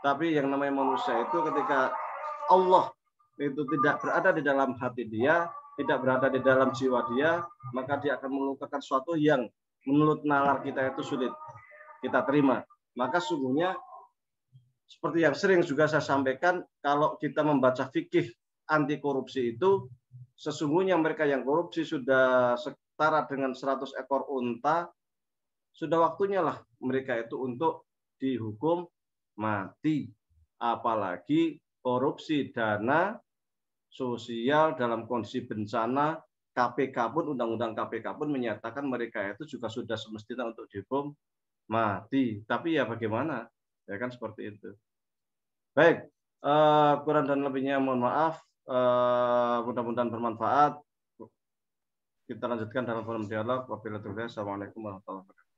Tapi yang namanya manusia itu ketika Allah itu tidak berada di dalam hati dia, tidak berada di dalam jiwa dia, maka dia akan melukakan sesuatu yang menurut nalar kita itu sulit kita terima. Maka sungguhnya seperti yang sering juga saya sampaikan, kalau kita membaca fikih anti korupsi itu, sesungguhnya mereka yang korupsi sudah setara dengan 100 ekor unta, sudah waktunya lah mereka itu untuk dihukum mati. Apalagi korupsi dana sosial dalam kondisi bencana, KPK pun, undang-undang KPK pun menyatakan mereka itu juga sudah semestinya untuk dihukum mati. Tapi ya bagaimana? Ya kan seperti itu. Baik, kurang dan lebihnya mohon maaf. Mudah-mudahan bermanfaat. Kita lanjutkan dalam forum dialog. Wabillahi. Assalamualaikum warahmatullahi wabarakatuh.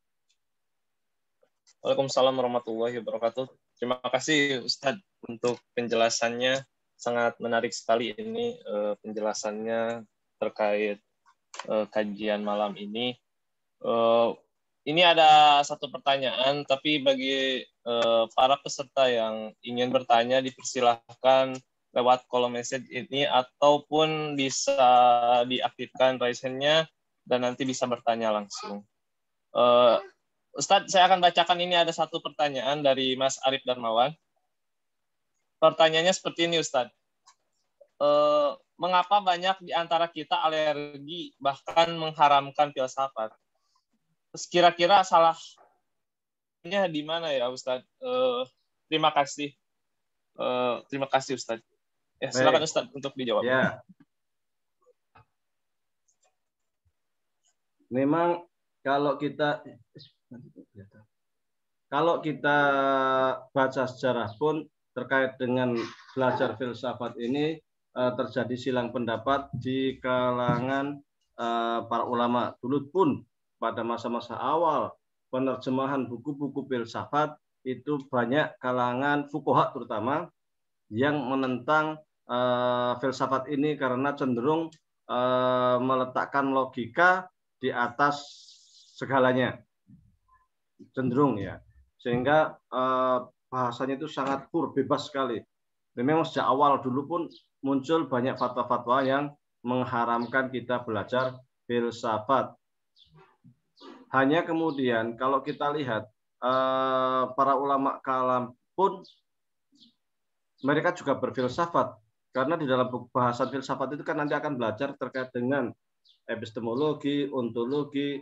Waalaikumsalam warahmatullahi wabarakatuh. Terima kasih Ustadz untuk penjelasannya. Sangat menarik sekali ini penjelasannya terkait kajian malam ini. Ini ada satu pertanyaan, tapi bagi para peserta yang ingin bertanya dipersilahkan lewat kolom message ini ataupun bisa diaktifkan raise hand-nya dan nanti bisa bertanya langsung. Ustadz, saya akan bacakan ini, ada satu pertanyaan dari Mas Arif Darmawan. Pertanyaannya seperti ini, Ustadz. Mengapa banyak di antara kita alergi bahkan mengharamkan filsafat? Kira-kira salahnya di mana ya, Ustadz? Terima kasih. Terima kasih, Ustadz. Ya, silakan Ustadz untuk dijawab. Ya. Memang kalau kita baca sejarah pun terkait dengan belajar filsafat ini terjadi silang pendapat di kalangan para ulama. Dulu pun pada masa-masa awal penerjemahan buku-buku filsafat itu banyak kalangan fuqaha terutama yang menentang filsafat ini karena cenderung meletakkan logika di atas segalanya, cenderung ya, sehingga bahasanya itu sangat bebas sekali. Dan memang sejak awal dulu pun muncul banyak fatwa-fatwa yang mengharamkan kita belajar filsafat. Hanya kemudian kalau kita lihat para ulama kalam pun mereka juga berfilsafat, karena di dalam bahasan filsafat itu kan nanti akan belajar terkait dengan epistemologi, ontologi,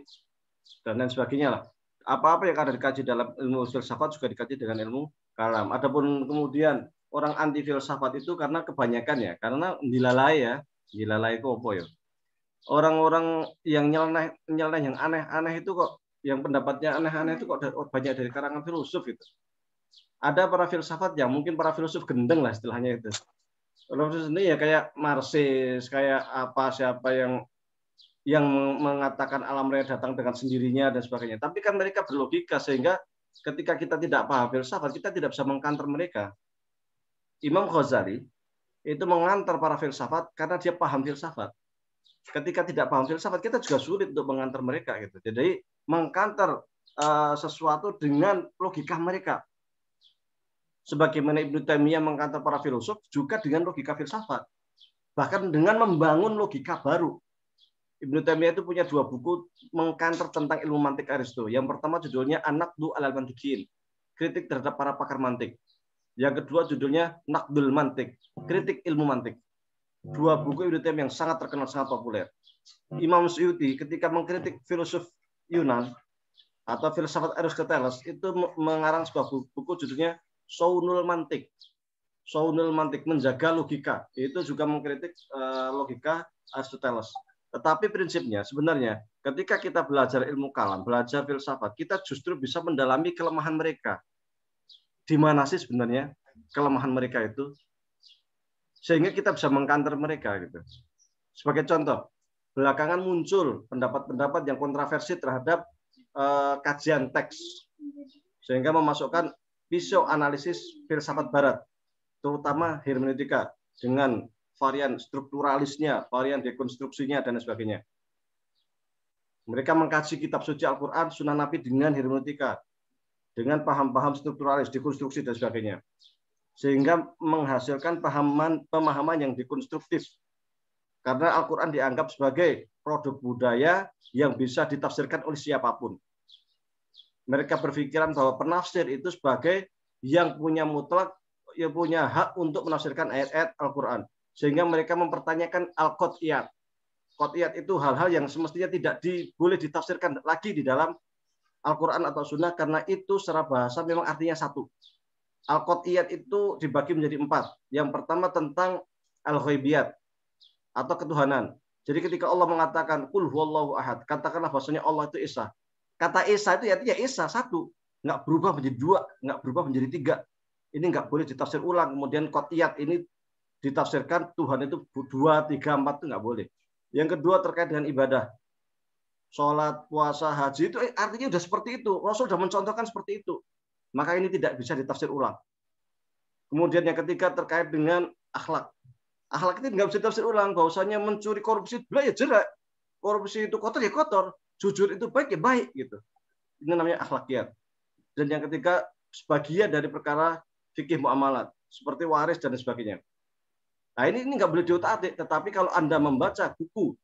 dan lain sebagainya lah. Apa-apa yang ada dikaji dalam ilmu filsafat juga dikaji dengan ilmu kalam. Adapun kemudian orang anti filsafat itu karena kebanyakan ya, karena dilalai itu apa ya? Orang-orang yang nyeleneh yang aneh-aneh itu kok, yang pendapatnya aneh-aneh itu kok banyak dari kalangan filsuf itu. Ada para filsafat yang mungkin para filsuf gendeng lah istilahnya itu. Filsuf ini ya kayak Marxis, kayak apa siapa yang mengatakan alam raya datang dengan sendirinya dan sebagainya. Tapi kan mereka berlogika sehingga ketika kita tidak paham filsafat, kita tidak bisa mengkanter mereka. Imam Ghazali itu mengantar para filsafat karena dia paham filsafat. Ketika tidak paham filsafat, kita juga sulit untuk mengantar mereka gitu. Jadi mengkanter sesuatu dengan logika mereka. Sebagaimana Ibnu Taimiyah mengkantar para filsuf juga dengan logika filsafat. Bahkan dengan membangun logika baru. Ibnu Taimiyah itu punya 2 buku mengkanter tentang ilmu mantik Aristo. Yang pertama judulnya An-Naqdu 'alal Mantiqiyin, kritik terhadap para pakar mantik. Yang kedua judulnya Naqdul Mantik, kritik ilmu mantik. 2 buku Ibnu Taimiyah yang sangat terkenal, sangat populer. Imam Suyuti ketika mengkritik filsuf Yunan atau filsafat Aristoteles itu mengarang sebuah buku judulnya Shaunul Mantik. Shaunul Mantik, menjaga logika. Itu juga mengkritik logika Aristoteles. Tetapi prinsipnya sebenarnya ketika kita belajar ilmu kalam, belajar filsafat, kita justru bisa mendalami kelemahan mereka. Di mana sih sebenarnya kelemahan mereka itu? Sehingga kita bisa mengkanter mereka gitu. Sebagai contoh, belakangan muncul pendapat-pendapat yang kontroversi terhadap kajian teks. Sehingga memasukkan pisau analisis filsafat barat, terutama hermeneutika dengan varian strukturalisnya, varian dekonstruksinya, dan sebagainya. Mereka mengkaji kitab suci Al-Quran, Sunnah Nabi dengan hermeneutika, dengan paham-paham strukturalis, dekonstruksi, dan sebagainya. Sehingga menghasilkan pemahaman yang dekonstruktif. Karena Al-Quran dianggap sebagai produk budaya yang bisa ditafsirkan oleh siapapun. Mereka berpikiran bahwa penafsir itu sebagai yang punya mutlak, yang punya hak untuk menafsirkan ayat-ayat Al-Quran. Sehingga mereka mempertanyakan al-qot'iyat. Qot'iyat itu hal-hal yang semestinya tidak boleh ditafsirkan lagi di dalam Al-Quran atau Sunnah, karena itu secara bahasa memang artinya satu. Al-qot'iyat itu dibagi menjadi 4. Yang pertama tentang al-ghaibiyat atau ketuhanan. Jadi ketika Allah mengatakan qul huwallahu ahad, katakanlah bahwasanya Allah itu Esa. Kata Esa itu artinya Esa satu, nggak berubah menjadi 2, nggak berubah menjadi 3. Ini nggak boleh ditafsir ulang. Kemudian qot'iyat ini ditafsirkan Tuhan itu 2, 3, 4 itu nggak boleh. Yang kedua terkait dengan ibadah. Sholat, puasa, haji itu artinya sudah seperti itu. Rasul sudah mencontohkan seperti itu. Maka ini tidak bisa ditafsir ulang. Kemudian yang ketiga terkait dengan akhlak. Akhlak itu nggak bisa ditafsir ulang. Bahwasanya mencuri, korupsi ya jerak. Korupsi itu kotor ya kotor. Jujur itu baik ya baik gitu. Ini namanya akhlakiyat. Dan yang ketiga sebagian dari perkara fikih muamalat seperti waris dan sebagainya. Nah ini nggak boleh diotak-atik, tetapi kalau Anda membaca buku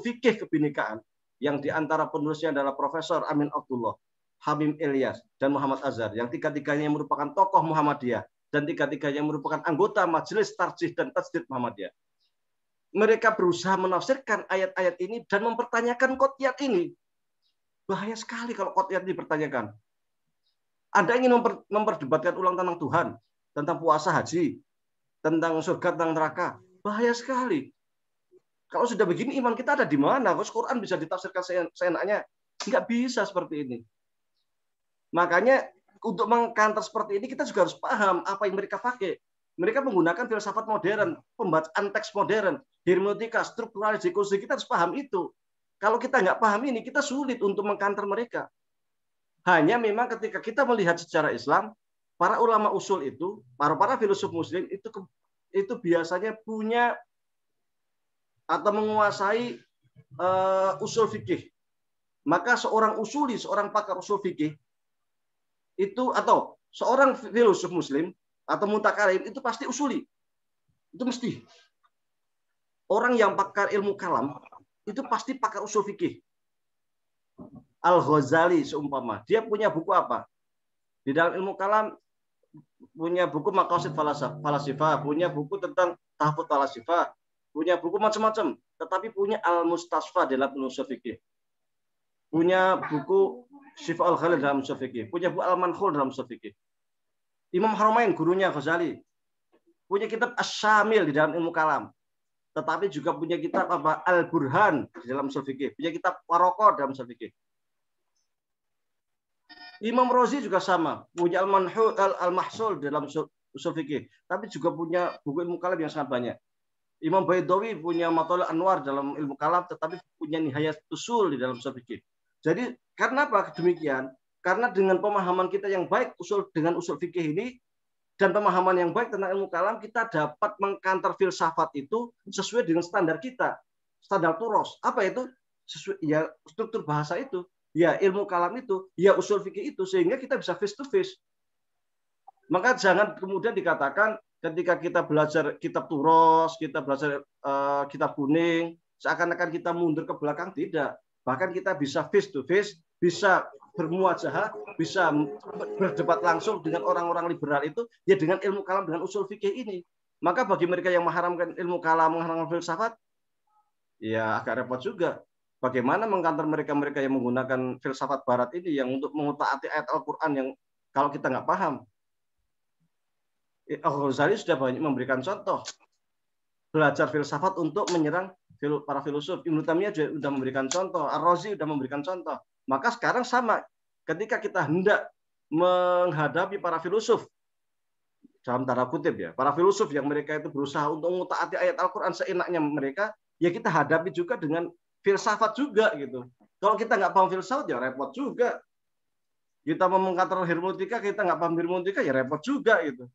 fikih kebinekaan yang diantara penulisnya adalah Profesor Amin Abdullah, Habib Ilyas, dan Muhammad Azhar, yang tiga-tiganya merupakan tokoh Muhammadiyah dan tiga-tiganya merupakan anggota Majelis Tarjih dan Tajdid Muhammadiyah. Mereka berusaha menafsirkan ayat-ayat ini dan mempertanyakan qot'iyat ini. Bahaya sekali kalau qot'iyat dipertanyakan. Anda ingin memperdebatkan ulang tentang Tuhan, tentang puasa haji, tentang surga, tentang neraka. Bahaya sekali. Kalau sudah begini iman kita ada di mana? Terus Quran bisa ditafsirkan seenaknya? Nggak bisa seperti ini. Makanya untuk mengkanter seperti ini kita juga harus paham apa yang mereka pakai. Mereka menggunakan filsafat modern, pembacaan teks modern, hermeneutika, strukturalis, dekonstruksi. Kita harus paham itu. Kalau kita nggak paham ini, kita sulit untuk mengkanter mereka. Hanya memang ketika kita melihat secara Islam, para ulama usul itu, para filosof Muslim itu biasanya punya atau menguasai usul fikih. Maka seorang usuli, seorang pakar usul fikih itu atau seorang filosof Muslim atau mutakalim itu pasti usuli. Itu mesti. Orang yang pakar ilmu kalam itu pasti pakar usul fikih. Al-Ghazali seumpama, dia punya buku apa? Di dalam ilmu kalam punya buku Maqasid Falasifah, punya buku tentang Tahfudz Falasifah, punya buku macam-macam, tetapi punya Al-Mustasfa dalam usul fikih. Punya buku Syifa al-Khalil dalam usul fikih, punya buku Al-Manhul dalam usul fikih. Imam Haramain gurunya Ghazali punya kitab Asy-Syamil di dalam ilmu kalam, tetapi juga punya kitab apa Al-Burhan di dalam usul fikih, punya kitab Waraqah dalam usul fikih. Imam Razi juga sama, punya Al-Mahsul dalam usul fikih, tapi juga punya buku ilmu kalam yang sangat banyak. Imam Baidawi punya Matalul Anwar dalam ilmu kalam, tetapi punya Nihayat Usul di dalam usul fikih. Jadi karena apa demikian? Karena dengan pemahaman kita yang baik dengan usul fikih ini dan pemahaman yang baik tentang ilmu kalam, kita dapat mengkanter filsafat itu sesuai dengan standar kita, standar turos. Apa itu? Sesuai, ya struktur bahasa itu, ya ilmu kalam itu, ya usul fikih itu, sehingga kita bisa face to face. Maka jangan kemudian dikatakan ketika kita belajar kitab turos, kita belajar kitab kuning, seakan-akan kita mundur ke belakang, tidak. Bahkan kita bisa face to face, bisa bermuajahah, bisa berdebat langsung dengan orang-orang liberal itu, ya dengan ilmu kalam, dengan usul fikih ini. Maka bagi mereka yang mengharamkan ilmu kalam, mengharamkan filsafat, ya agak repot juga. Bagaimana mengkantor mereka-mereka yang menggunakan filsafat barat ini yang untuk mengutaati ayat Al-Quran yang kalau kita nggak paham. Al-Ghazali sudah banyak memberikan contoh belajar filsafat untuk menyerang para filosof. Ibnu Taimiyah sudah memberikan contoh, Ar-Razi sudah memberikan contoh. Maka sekarang sama, ketika kita hendak menghadapi para filosof, dalam tanda kutip ya, para filosof yang mereka itu berusaha untuk mengutaati ayat Al-Quran seenaknya mereka, ya kita hadapi juga dengan filsafat juga gitu. Kalau kita nggak paham filsafat ya repot juga. Kita mau mengkater hermeneutika, kita nggak paham hermeneutika ya repot juga gitu.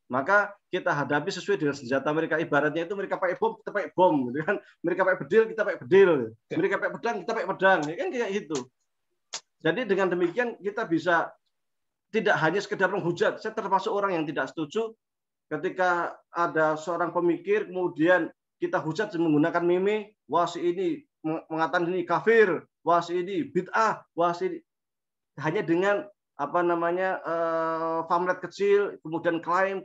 Maka kita hadapi sesuai dengan senjata mereka. Ibaratnya itu mereka pakai bom, kita pakai bom, gitu kan? Mereka pakai bedil, kita pakai bedil. Mereka pakai pedang, kita pakai pedang, ya kan kayak gitu. Jadi dengan demikian kita bisa tidak hanya sekedar menghujat. Saya termasuk orang yang tidak setuju ketika ada seorang pemikir kemudian kita hujat menggunakan meme, wah si ini mengatakan ini kafir, wah si ini bid'ah, wah si ini hanya dengan apa namanya pamflet kecil, kemudian klaim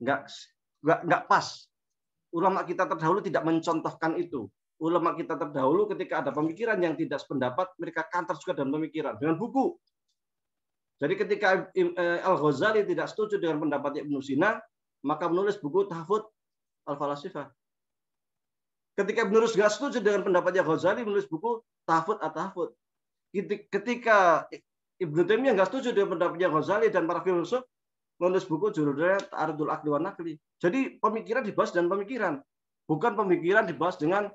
nggak pas. Ulama kita terdahulu tidak mencontohkan itu. Ulama kita terdahulu ketika ada pemikiran yang tidak sependapat, mereka kantor juga dalam pemikiran dengan buku. Jadi ketika Al-Ghazali tidak setuju dengan pendapatnya Ibnu Sina, maka menulis buku Tahfudz Al-Falasifah. Ketika Ibnu Rushd nggak setuju dengan pendapatnya Ghazali, menulis buku Tahfudz At-Tahfudz. Ketika Ibnu Taimiyah nggak setuju dengan pendapatnya Ghazali dan para filsuf, menulis buku judulnya Ta'arudul Aqli wan Naqli. Jadi pemikiran dibahas dengan pemikiran, bukan pemikiran dibahas dengan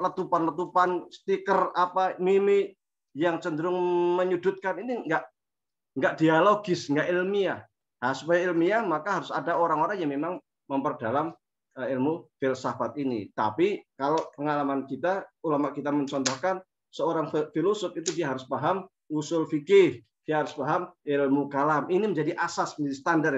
letupan-letupan, stiker, meme yang cenderung menyudutkan. Ini nggak dialogis, nggak ilmiah. Nah, supaya ilmiah maka harus ada orang-orang yang memang memperdalam ilmu filsafat ini. Tapi kalau pengalaman kita, ulama kita mencontohkan seorang filosof itu dia harus paham usul fikih, dia harus paham ilmu kalam. Ini menjadi asas, menjadi standar.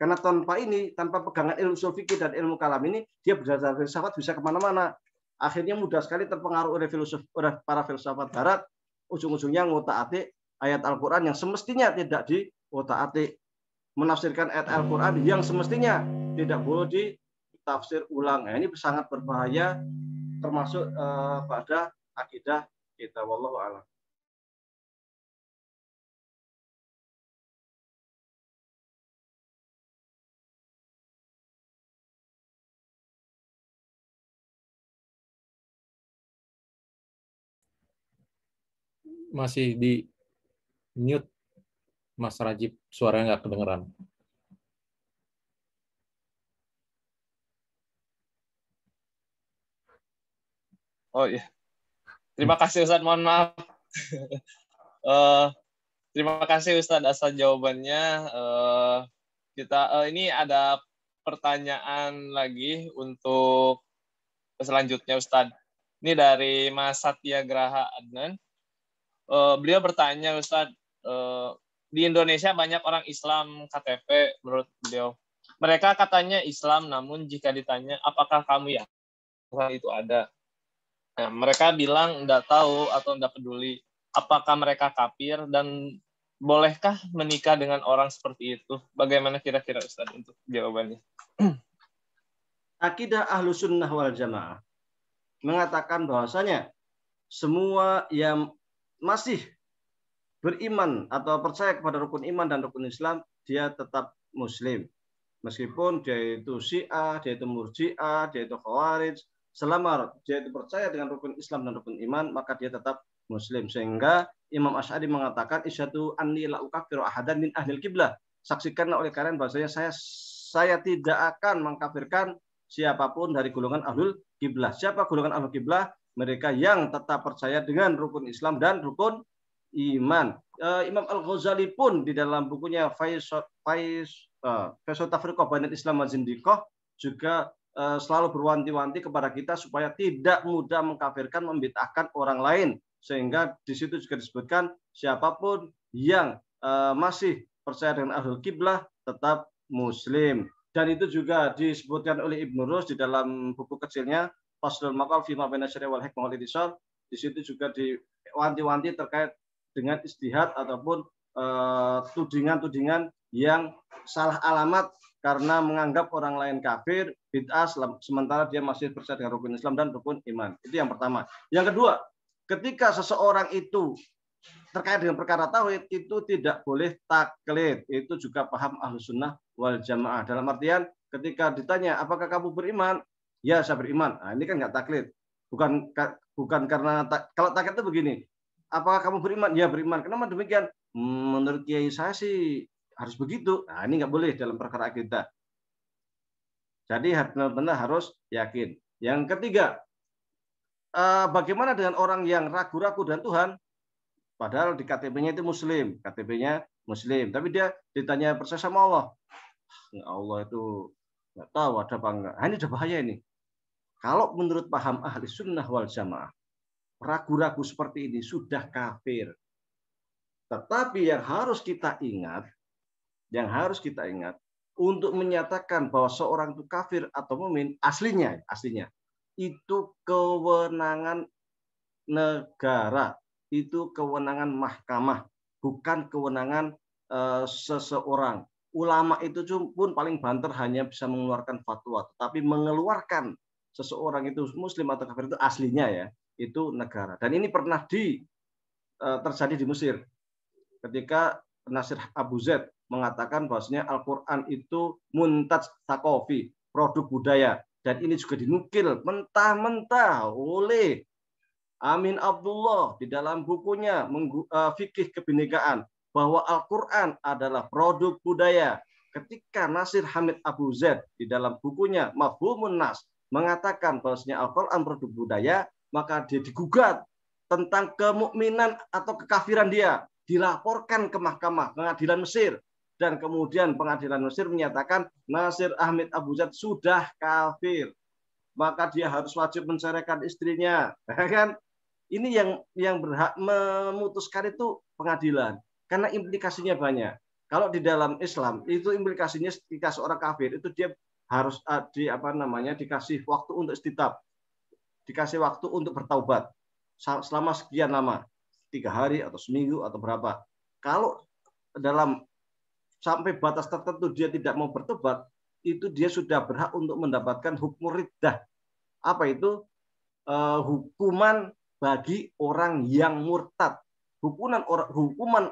Karena tanpa pegangan ilmu usul fikih dan ilmu kalam ini, dia belajar filsafat bisa kemana-mana. Akhirnya mudah sekali terpengaruh oleh para filsafat barat, ujung-ujungnya ngotak-atik ayat Al-Quran yang semestinya tidak diotak-atik. Menafsirkan ayat Al-Quran yang semestinya tidak boleh ditafsir ulang. Nah, ini sangat berbahaya, termasuk pada akidah kita. Wallahu a'lam. masih di mute, Mas Rajib, suaranya nggak kedengeran. Oh iya. Terima kasih Ustadz, mohon maaf. Eh, terima kasih Ustadz atas jawabannya. Ini ada pertanyaan lagi untuk selanjutnya Ustadz. Ini dari Mas Satya Graha Adnan. Beliau bertanya Ustadz, di Indonesia banyak orang Islam KTP menurut beliau. Mereka katanya Islam, namun jika ditanya apakah kamu yakin itu ada, nah, mereka bilang nggak tahu atau nggak peduli apakah mereka kafir dan bolehkah menikah dengan orang seperti itu. Bagaimana kira-kira Ustaz untuk jawabannya? Akidah ahlu sunnah wal jamaah mengatakan bahwasanya semua yang masih beriman atau percaya kepada rukun iman dan rukun Islam, dia tetap muslim. Meskipun dia itu Syiah, dia itu Murji'ah, dia itu Khawarij, selama dia itu percaya dengan rukun Islam dan rukun iman, maka dia tetap muslim. Sehingga Imam Asy'ari mengatakan, isyhadu anni la ukaffiru ahadan min ahlil qiblah. Saksikanlah oleh kalian bahwasanya saya tidak akan mengkafirkan siapapun dari golongan ahlul qiblah. Siapa golongan ahlul qiblah? Mereka yang tetap percaya dengan rukun Islam dan rukun iman. Imam Al-Ghazali pun di dalam bukunya Faisal Tafriqah Bainal Islam wa Zindiqah juga selalu berwanti-wanti kepada kita supaya tidak mudah mengkafirkan, membid'ahkan orang lain. Sehingga di situ juga disebutkan siapapun yang masih percaya dengan ahlul qiblah tetap muslim. Dan itu juga disebutkan oleh Ibnu Rus di dalam buku kecilnya Faslul Maqal fi ma baina syar'i wal hikmah wal ittisal. Di situ juga diwanti-wanti terkait dengan istihad ataupun tudingan-tudingan yang salah alamat karena menganggap orang lain kafir, bid'ah, sementara dia masih percaya dengan rukun Islam dan rukun iman. Itu yang pertama. Yang kedua, ketika seseorang itu terkait dengan perkara tauhid itu tidak boleh taklid. Itu juga paham Ahlus Sunnah wal Jamaah. Dalam artian ketika ditanya apakah kamu beriman? Ya, saya beriman. Nah, ini kan nggak taklid. Bukan karena kalau taklid itu begini. Apakah kamu beriman? Ya, beriman. Kenapa demikian? Menurut kiai saya sih harus begitu. Nah, ini nggak boleh dalam perkara kita. Jadi benar-benar harus yakin. Yang ketiga, bagaimana dengan orang yang ragu-ragu dengan Tuhan? Padahal di KTP-nya itu Muslim, KTP-nya Muslim. Tapi dia ditanya percaya sama Allah. Allah itu nggak tahu ada apa enggak. Nah, ini udah bahaya ini. Kalau menurut paham ahli sunnah wal jamaah, ragu-ragu seperti ini sudah kafir. Tetapi yang harus kita ingat, untuk menyatakan bahwa seorang itu kafir atau mukmin, aslinya itu kewenangan negara, itu kewenangan mahkamah, bukan kewenangan seseorang. Ulama itu pun paling banter hanya bisa mengeluarkan fatwa, tetapi mengeluarkan seseorang itu muslim atau kafir itu aslinya ya, itu negara. Dan ini pernah terjadi di Mesir. Ketika Nasir Abu Zaid mengatakan bahwasanya Al-Quran itu muntaj takofi, produk budaya. Dan ini juga dinukil mentah-mentah oleh Amin Abdullah di dalam bukunya Fikih Kebinekaan bahwa Al-Quran adalah produk budaya. Ketika Nasir Hamid Abu Zaid di dalam bukunya Mafhumun Nas mengatakan bahwasanya Al-Quran produk budaya, maka dia digugat tentang kemukminan atau kekafiran dia, dilaporkan ke mahkamah pengadilan Mesir, dan kemudian pengadilan Mesir menyatakan Nasir Hamid Abu Zaid sudah kafir, maka dia harus wajib menceraikan istrinya, kan? Ini yang berhak memutuskan itu pengadilan, karena implikasinya banyak. Kalau di dalam Islam itu implikasinya ketika seorang kafir itu dia harus dikasih waktu untuk istitab, dikasih waktu untuk bertaubat selama sekian lama, 3 hari atau seminggu atau berapa. Kalau dalam sampai batas tertentu dia tidak mau bertobat, itu dia sudah berhak untuk mendapatkan hukum riddah. Apa itu? Hukuman bagi orang yang murtad. Hukuman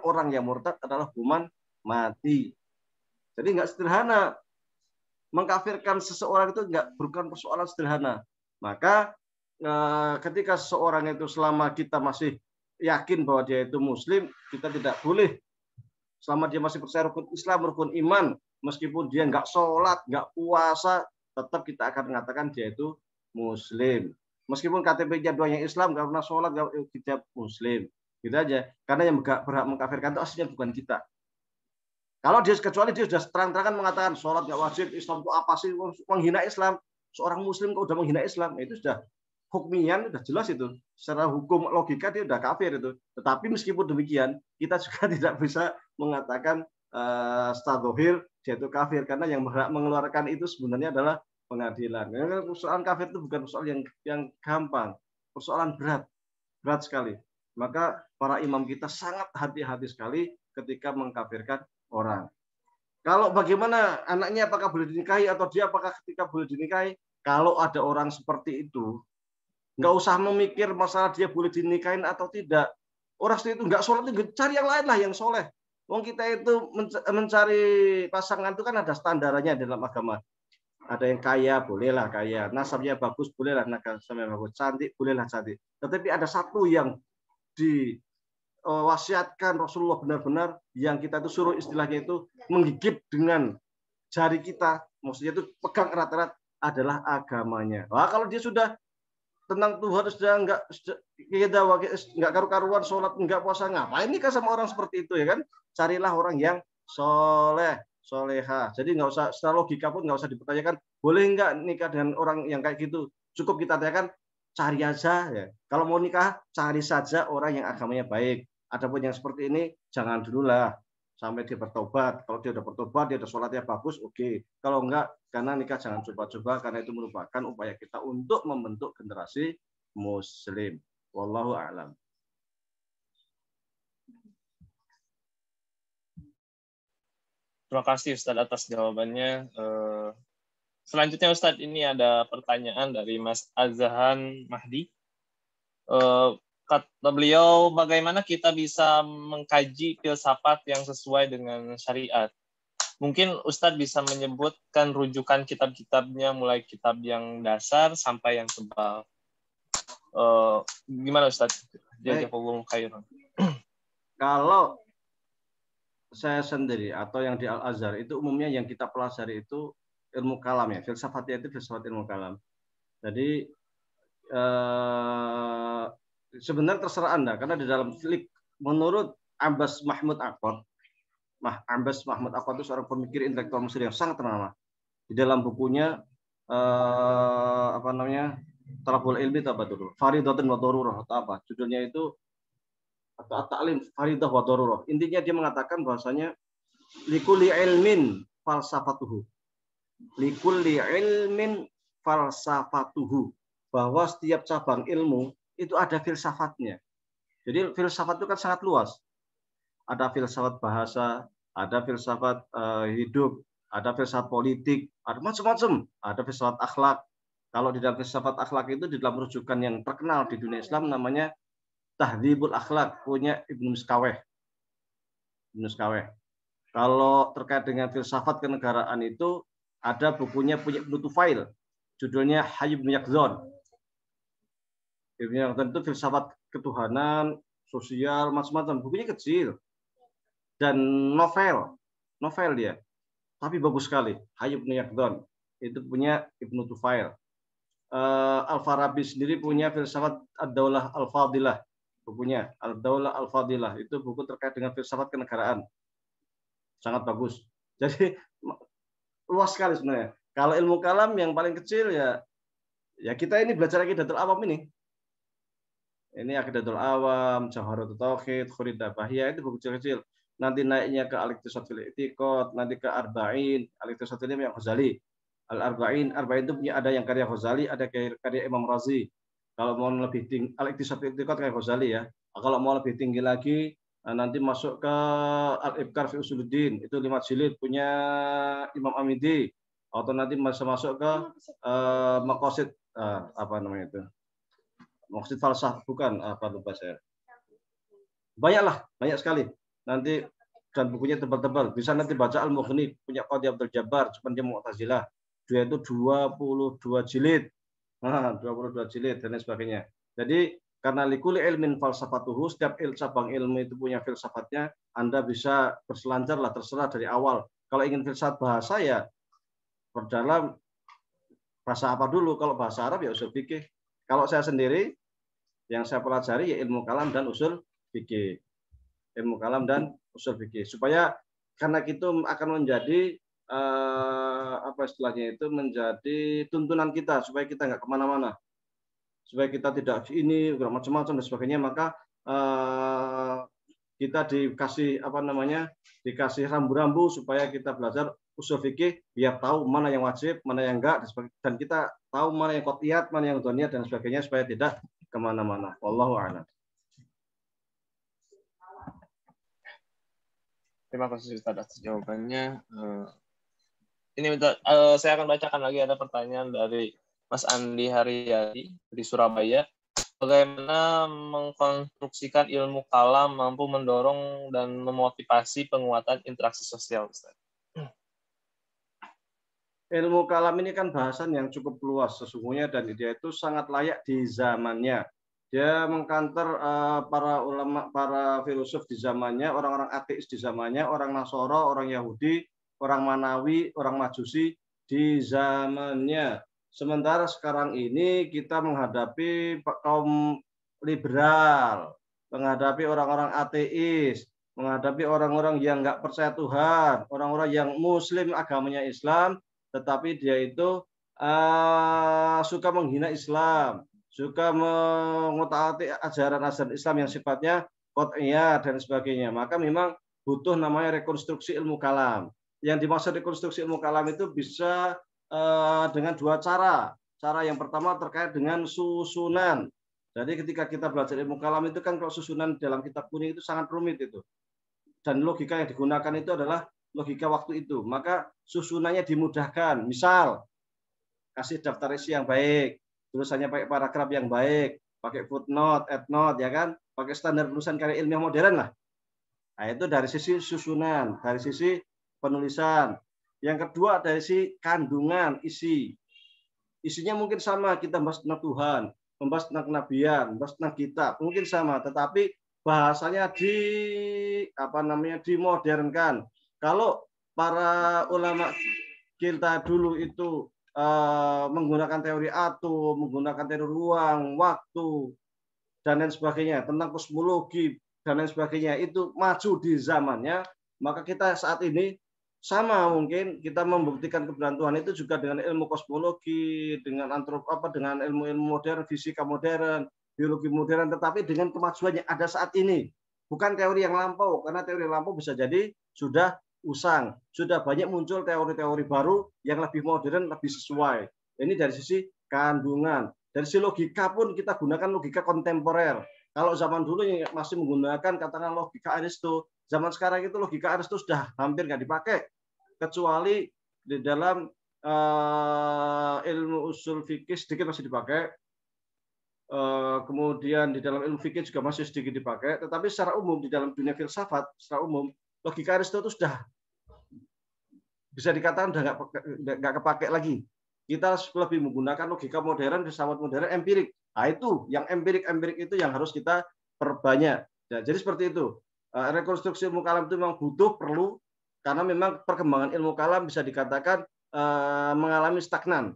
orang yang murtad adalah hukuman mati. Jadi nggak sederhana. Mengkafirkan seseorang itu bukan persoalan sederhana. Maka ketika seseorang itu selama kita masih yakin bahwa dia itu Muslim, kita tidak boleh selama dia masih percaya rukun Islam, rukun iman, meskipun dia nggak sholat, nggak puasa, tetap kita akan mengatakan dia itu Muslim. Meskipun KTP-nya doanya Islam, nggak pernah sholat, nggak tidak Muslim, gitu aja. Karena yang berhak mengkafirkan itu aslinya bukan kita. Kalau dia kecuali dia sudah terang-terangan mengatakan sholat nggak wajib, Islam itu apa sih, menghina Islam, seorang Muslim kok udah menghina Islam, itu sudah hukmian sudah jelas itu. Secara hukum logika dia sudah kafir itu. Tetapi meskipun demikian, kita juga tidak bisa mengatakan secara zahir dia itu kafir, karena yang berhak mengeluarkan itu sebenarnya adalah pengadilan. Karena persoalan kafir itu bukan persoalan yang gampang, persoalan berat sekali. Maka para imam kita sangat hati-hati sekali ketika mengkafirkan orang. Kalau bagaimana anaknya apakah boleh dinikahi atau dia apakah ketika boleh dinikahi, kalau ada orang seperti itu, nggak usah memikir masalah dia boleh dinikahin atau tidak. Orang seperti itu nggak sholat, cari yang lain lah yang soleh. Wong kita itu mencari pasangan itu kan ada standarnya dalam agama. Ada yang kaya, bolehlah kaya. Nasabnya bagus, bolehlah nasabnya bagus. Cantik, bolehlah cantik. Tetapi ada satu yang diwasiatkan Rasulullah benar-benar, yang kita itu suruh istilahnya itu menggigit dengan jari kita. Maksudnya itu pegang erat-erat, adalah agamanya. Wah, kalau dia sudah tentang Tuhan sudah nggak karu-karuan, sholat nggak, puasa, ngapain nikah sama orang seperti itu, ya kan? Carilah orang yang soleh, soleha. Jadi nggak usah, secara logika pun nggak usah dipertanyakan boleh nggak nikah dengan orang yang kayak gitu. Cukup kita tanyakan, cari aja ya. Kalau mau nikah, cari saja orang yang agamanya baik. Adapun yang seperti ini jangan dululah sampai dia bertobat. Kalau dia udah bertobat, dia udah sholatnya bagus, oke. Kalau enggak, karena nikah jangan coba-coba, karena itu merupakan upaya kita untuk membentuk generasi Muslim. Wallahu a'lam. Terima kasih Ustadz atas jawabannya. Selanjutnya Ustadz, ini ada pertanyaan dari Mas Azhan Mahdi. Kata beliau, bagaimana kita bisa mengkaji filsafat yang sesuai dengan syariat? Mungkin Ustadz bisa menyebutkan rujukan kitab-kitabnya, mulai kitab yang dasar sampai yang tebal. Gimana Ustadz? Jazakumullah khairan. Kalau saya sendiri atau yang di Al-Azhar itu umumnya yang kita pelajari itu ilmu kalam ya, filsafatnya itu filsafat ilmu kalam. Jadi sebenarnya terserah Anda, karena di dalam menurut Abbas Mahmud Aqad, Abbas Mahmud Aqad itu seorang pemikir intelektual Mesir yang sangat ternama. Di dalam bukunya Talabul Ilmi Tabadur, Faridatun wa Darurah atau apa? Judulnya itu atau At-Ta'lim Faridah wa Darurah. Intinya dia mengatakan bahwasanya likulli ilmin falsafatuhu. Likulli ilmin falsafatuhu. Bahwa setiap cabang ilmu itu ada filsafatnya. Jadi filsafat itu kan sangat luas. Ada filsafat bahasa, ada filsafat hidup, ada filsafat politik, ada macam-macam. Ada filsafat akhlak. Kalau di dalam filsafat akhlak itu di dalam rujukan yang terkenal di dunia Islam namanya Tahdzibul Akhlak, punya Ibnu Miskaweh. Kalau terkait dengan filsafat kenegaraan itu ada bukunya punya Ibnu Tufail, judulnya Hayy bin Yaqzan. Ibnu Yaqzan itu filsafat ketuhanan, sosial, macam-macam. Bukunya kecil dan novel dia, tapi bagus sekali. Hayy bin Yaqzan itu punya Ibnu Tufail. Al-Farabi sendiri punya filsafat Ad-Daulah Al-Fadilah. Bukunya Al-Daulah Al-Fadilah itu buku terkait dengan filsafat kenegaraan, sangat bagus. Jadi luas sekali sebenarnya. Kalau ilmu kalam yang paling kecil ya kita ini belajar Aqidatul Awam ini. Ini Aqidatul Awam, Jawharatul Tauhid, Khuridah Bahiyah, itu buku kecil. Nanti naiknya ke Al-Iqtisad fil I'tiqad, nanti ke Arba'in, Al-Iqtisad fil yang Ghazali. Al-Arba'in itu punya ada yang karya Ghazali, ada karya Imam Razi. Kalau mau lebih tinggi, Al-Iqtisad fil I'tiqad kayak Ghazali ya. Kalau mau lebih tinggi lagi, nanti masuk ke Al-Ibkar fi Usuluddin, itu 5 jilid punya Imam Amidi. Atau nanti masuk ke Maqasid Maqasid Falsafah, bukan lupa saya. Banyak sekali. Nanti dan bukunya tebal-tebal. Bisa nanti baca Al-Mughni punya Qadhi Abdul Jabbar, cuman dia Mu'tazilah. Dia itu 22 jilid. 22 jilid dan lain sebagainya. Jadi Karena likuli ilmin falsafatuhu, setiap cabang ilmu itu punya filsafatnya. Anda bisa berselancarlah, terserah dari awal. Kalau ingin filsafat bahasa ya perdalam bahasa apa dulu. Kalau bahasa Arab ya usul fikih. Kalau saya sendiri yang saya pelajari ya ilmu kalam dan usul fikih. Ilmu kalam dan usul fikih. Supaya karena itu akan menjadi apa istilahnya itu, menjadi tuntunan kita supaya kita nggak kemana-mana, supaya kita tidak ini macam-macam dan sebagainya. Maka kita dikasih apa namanya, dikasih rambu-rambu supaya kita belajar usul fikih biar tahu mana yang wajib, mana yang enggak, dan kita tahu mana yang qot'iyat, mana yang dhoniyat dan sebagainya supaya tidak kemana-mana. Wallahu a'lam. Terima kasih Ustaz atas jawabannya. Ini saya akan bacakan lagi, ada pertanyaan dari Mas Andi Haryadi di Surabaya. Bagaimana mengkonstruksikan ilmu kalam mampu mendorong dan memotivasi penguatan interaksi sosial, Ustaz? Ilmu kalam ini kan bahasan yang cukup luas sesungguhnya, dan dia itu sangat layak di zamannya. Dia mengkanter para ulama, para filosof di zamannya, orang-orang ateis di zamannya, orang Nasoro, orang Yahudi, orang Manawi, orang Majusi di zamannya. Sementara sekarang ini kita menghadapi kaum liberal, menghadapi orang-orang ateis, menghadapi orang-orang yang nggak percaya Tuhan, orang-orang yang Muslim agamanya Islam, tetapi dia itu suka menghina Islam, suka mengotak-atik ajaran-ajaran Islam yang sifatnya qot'iyah dan sebagainya. Maka memang butuh namanya rekonstruksi ilmu kalam. Yang dimaksud rekonstruksi ilmu kalam itu bisa dengan dua cara. Cara yang pertama terkait dengan susunan. Jadi ketika kita belajar ilmu kalam itu kan kalau susunan dalam kitab kuning itu sangat rumit itu. Dan logika yang digunakan itu adalah logika waktu itu. Maka susunannya dimudahkan. Misal, kasih daftar isi yang baik, tulisannya pakai paragraf yang baik, pakai footnote, endnote, ya kan? Pakai standar tulisan karya ilmiah modern lah. Nah, itu dari sisi susunan, dari sisi penulisan. Yang kedua dari sisi kandungan, isi. Isinya mungkin sama, kita bahas tentang Tuhan, membahas tentang kenabian, membahas tentang kitab, mungkin sama, tetapi bahasanya dimodernkan. Kalau para ulama kita dulu itu menggunakan teori atom, menggunakan teori ruang, waktu, dan lain sebagainya, tentang kosmologi dan lain sebagainya, itu maju di zamannya, maka kita saat ini sama mungkin kita membuktikan kebenaran Tuhan itu juga dengan ilmu kosmologi, dengan dengan ilmu-ilmu modern, fisika modern, biologi modern, tetapi dengan kemajuan yang ada saat ini. Bukan teori yang lampau, karena teori yang lampau bisa jadi sudah usang, sudah banyak muncul teori-teori baru yang lebih modern, lebih sesuai. Ini dari sisi kandungan. Dari sisi logika pun kita gunakan logika kontemporer. Kalau zaman dulu masih menggunakan katakanlah logika Aristo, zaman sekarang itu logika Aristo sudah hampir nggak dipakai, kecuali di dalam ilmu usul fikih sedikit masih dipakai. Kemudian di dalam ilmu fikih juga masih sedikit dipakai, tetapi secara umum di dalam dunia filsafat, secara umum logika Aristo itu sudah bisa dikatakan sudah nggak kepakai lagi. Kita lebih menggunakan logika modern, filsafat modern, empirik. Nah, itu yang empirik itu yang harus kita perbanyak. Ya, jadi seperti itu. Rekonstruksi ilmu kalam itu memang perlu, karena memang perkembangan ilmu kalam bisa dikatakan mengalami stagnan,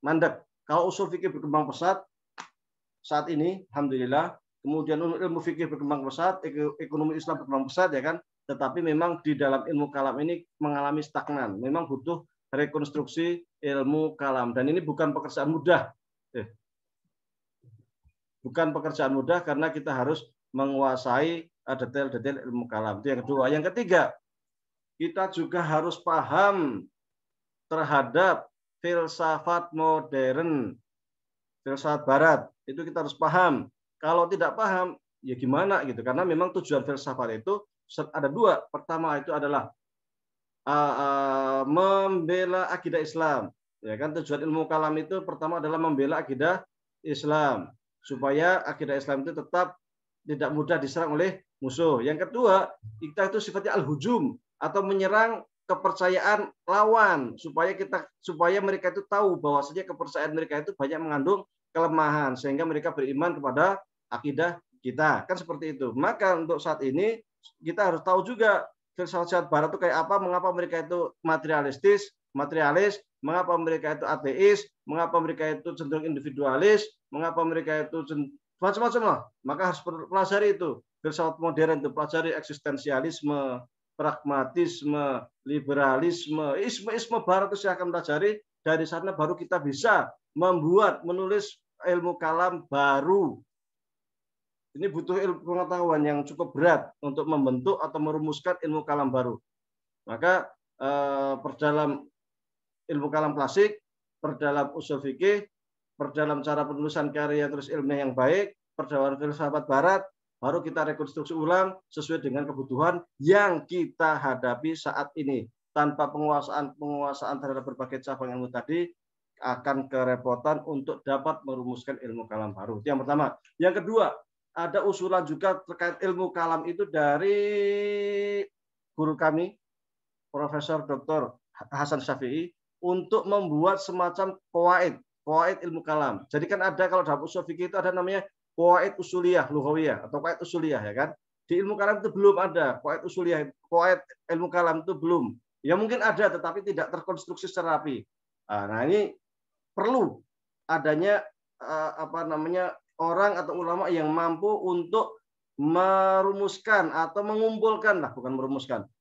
mandek. Kalau usul fikih berkembang pesat saat ini, alhamdulillah. Kemudian ilmu fikih berkembang pesat, ekonomi Islam berkembang pesat, ya kan. Tetapi memang di dalam ilmu kalam ini mengalami stagnan. Memang butuh rekonstruksi ilmu kalam, dan ini bukan pekerjaan mudah. Bukan pekerjaan mudah karena kita harus menguasai detail-detail ilmu kalam. Itu yang kedua. Yang ketiga, kita juga harus paham terhadap filsafat modern, filsafat barat. Itu kita harus paham. Kalau tidak paham, ya gimana gitu. Karena memang tujuan filsafat itu ada dua. Pertama itu adalah membela akidah Islam. Ya kan, tujuan ilmu kalam itu pertama adalah membela akidah Islam supaya akidah Islam itu tetap tidak mudah diserang oleh musuh. Yang kedua, kita itu sifatnya al-hujum atau menyerang kepercayaan lawan supaya mereka itu tahu bahwasanya kepercayaan mereka itu banyak mengandung kelemahan sehingga mereka beriman kepada akidah kita, kan seperti itu. Maka untuk saat ini kita harus tahu juga filsafat barat itu kayak apa, mengapa mereka itu materialis, mengapa mereka itu ateis, mengapa mereka itu cenderung individualis, mengapa mereka itu macam-macam lah. Maka harus pelajari itu filsafat modern, itu pelajari eksistensialisme, pragmatisme, liberalisme, isme barat itu saya akan pelajari. Dari sana baru kita bisa menulis ilmu kalam baru. Ini butuh ilmu pengetahuan yang cukup berat untuk membentuk atau merumuskan ilmu kalam baru. Maka perdalam ilmu kalam klasik, perdalam usul fikih, perdalam cara penulisan karya tulis ilmiah yang baik, perdalam filsafat barat, baru kita rekonstruksi ulang sesuai dengan kebutuhan yang kita hadapi saat ini. Tanpa penguasaan terhadap berbagai cabang ilmu tadi, akan kerepotan untuk dapat merumuskan ilmu kalam baru. Itu yang pertama. Yang kedua, ada usulan juga terkait ilmu kalam itu dari guru kami, Profesor Dr. Hasan Syafi'i, untuk membuat semacam qawaid ilmu kalam. Jadi kan ada kalau dalam usul fikih itu ada namanya qawaid usuliyah, lughawiyah atau qawaid usuliyah, ya kan? Di ilmu kalam itu belum ada qawaid usuliyah, qawaid ilmu kalam itu belum. Ya mungkin ada tetapi tidak terkonstruksi secara rapi. Nah, ini perlu adanya orang atau ulama yang mampu untuk merumuskan atau mengumpulkan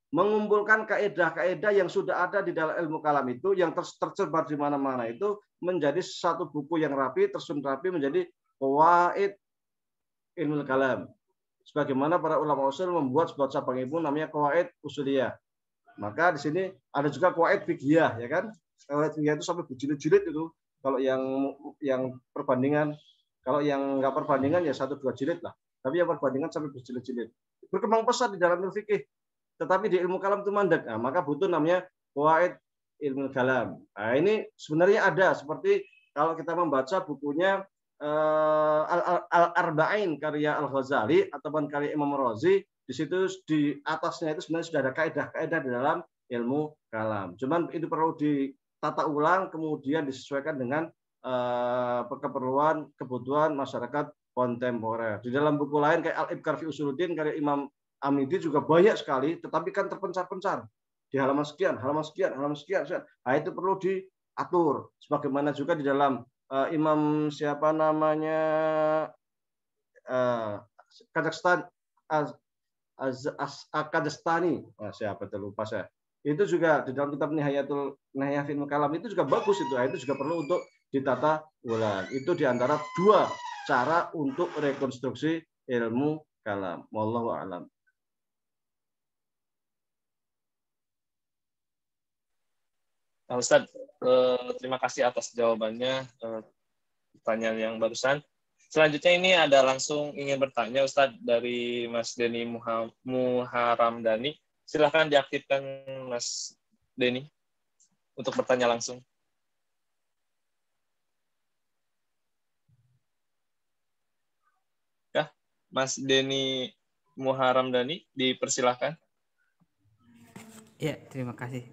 mengumpulkan kaidah-kaidah yang sudah ada di dalam ilmu kalam itu yang tersebar di mana-mana itu menjadi satu buku yang rapi, tersusun rapi menjadi qawaid ilmu kalam. Sebagaimana para ulama usul membuat sebuah cabang ilmu namanya qawaid usuliyah. Maka di sini ada juga qawaid fiqhiyah, ya kan? Qawaid fiqhiyah itu sampai berjilid-jilid itu. Kalau yang perbandingan, kalau yang nggak perbandingan ya 1-2 jilid lah. Tapi yang perbandingan sampai berjilid-jilid. Berkembang pesat di dalam ilmu fikih. Tetapi di ilmu kalam itu mandek. Nah, maka butuh namanya qawaid ilmu kalam. Nah, ini sebenarnya ada seperti kalau kita membaca bukunya Al-Arba'in karya Al-Ghazali ataupun karya Imam Razi, di situ di atasnya itu sebenarnya sudah ada kaidah-kaidah di dalam ilmu kalam. Cuman itu perlu ditata ulang kemudian disesuaikan dengan kebutuhan masyarakat kontemporer. Di dalam buku lain kayak Al-Ibkar fi Usuluddin karya Imam Amidi juga banyak sekali, tetapi kan terpencar-pencar di halaman sekian. Nah, itu perlu diatur. Sebagaimana juga di dalam Imam siapa namanya Kazakhstan Kazakstani, siapa terlupa saya. Itu juga di dalam kitab Nihayah fil Kalam itu juga bagus itu. Itu juga perlu untuk ditata ulang. Itu diantara 2 cara untuk rekonstruksi ilmu kalam. Wallahu a'lam. Nah, Ustadz, terima kasih atas jawabannya pertanyaan yang barusan. Selanjutnya ini ada langsung ingin bertanya Ustadz dari Mas Denny Muharamdani. Silahkan diaktifkan Mas Denny untuk bertanya langsung. Ya, Mas Denny Muharamdani, dipersilahkan. Ya, terima kasih.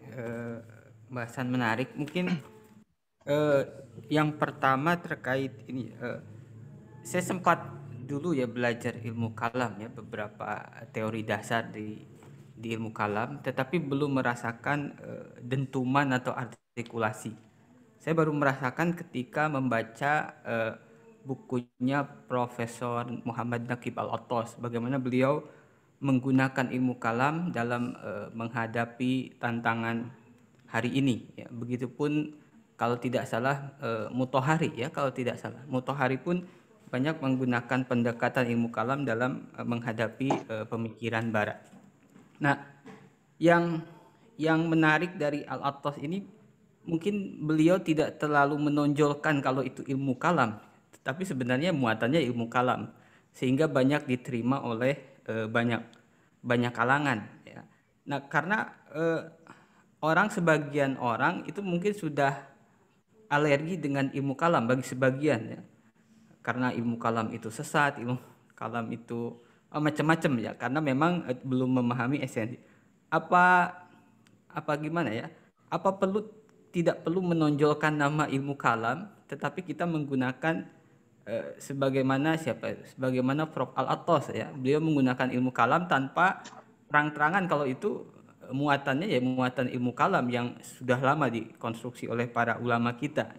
Bahasan menarik. Mungkin yang pertama terkait ini, saya sempat dulu ya belajar ilmu kalam ya, beberapa teori dasar di ilmu kalam, tetapi belum merasakan dentuman atau artikulasi. Saya baru merasakan ketika membaca bukunya Profesor Muhammad Naqib Al-Attas, bagaimana beliau menggunakan ilmu kalam dalam menghadapi tantangan hari ini ya. Begitupun kalau tidak salah Mutahari ya, Mutahari pun banyak menggunakan pendekatan ilmu kalam dalam menghadapi pemikiran barat. Nah, yang menarik dari Al-Attas ini mungkin beliau tidak terlalu menonjolkan kalau itu ilmu kalam, tetapi sebenarnya muatannya ilmu kalam sehingga banyak diterima oleh banyak kalangan ya. Nah, karena sebagian orang itu mungkin sudah alergi dengan ilmu kalam bagi sebagian ya. Karena ilmu kalam itu sesat, ilmu kalam itu macam-macam ya, karena memang belum memahami esensi. Apa gimana ya? Apa tidak perlu menonjolkan nama ilmu kalam, tetapi kita menggunakan sebagaimana Prof. Al-Attas ya, beliau menggunakan ilmu kalam tanpa terang-terangan kalau itu muatannya ya muatan ilmu kalam yang sudah lama dikonstruksi oleh para ulama kita.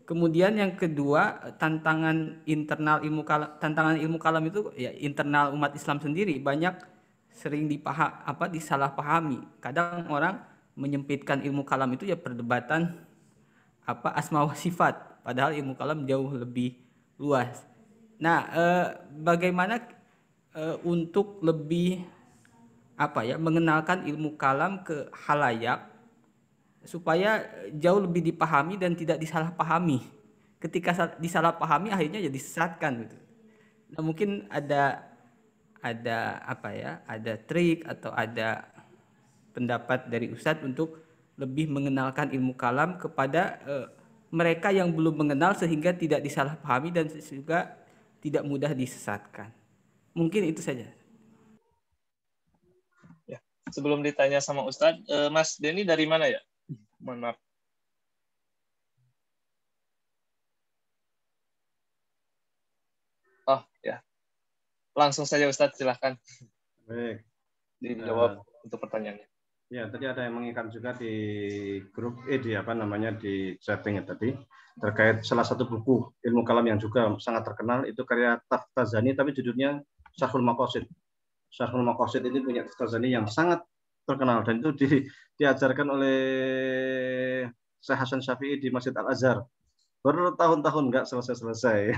Kemudian yang kedua, tantangan tantangan ilmu kalam itu ya internal umat Islam sendiri banyak sering disalahpahami. Kadang orang menyempitkan ilmu kalam itu ya perdebatan asma wa sifat, padahal ilmu kalam jauh lebih luas. Nah, bagaimana untuk lebih mengenalkan ilmu kalam ke halayak supaya jauh lebih dipahami dan tidak disalahpahami. Ketika disalahpahami akhirnya jadi disesatkan gitu. Nah, mungkin ada trik atau ada pendapat dari Ustadz untuk lebih mengenalkan ilmu kalam kepada mereka yang belum mengenal sehingga tidak disalahpahami dan juga tidak mudah disesatkan. Mungkin itu saja. Ya, sebelum ditanya sama Ustadz, Mas Denny dari mana ya? Mohon maaf. Oh ya, langsung saja Ustadz, silahkan. Baik. Dijawab untuk pertanyaannya. Ya, tadi ada yang mengingatkan juga di grup di chatting tadi terkait salah satu buku ilmu kalam yang juga sangat terkenal, itu karya Taftazani tapi judulnya Syarhul Maqasid. Syarhul Maqasid ini punya Taftazani yang sangat terkenal dan itu diajarkan oleh Syekh Hasan Syafi'i di Masjid Al-Azhar. Bertahun-tahun nggak selesai-selesai.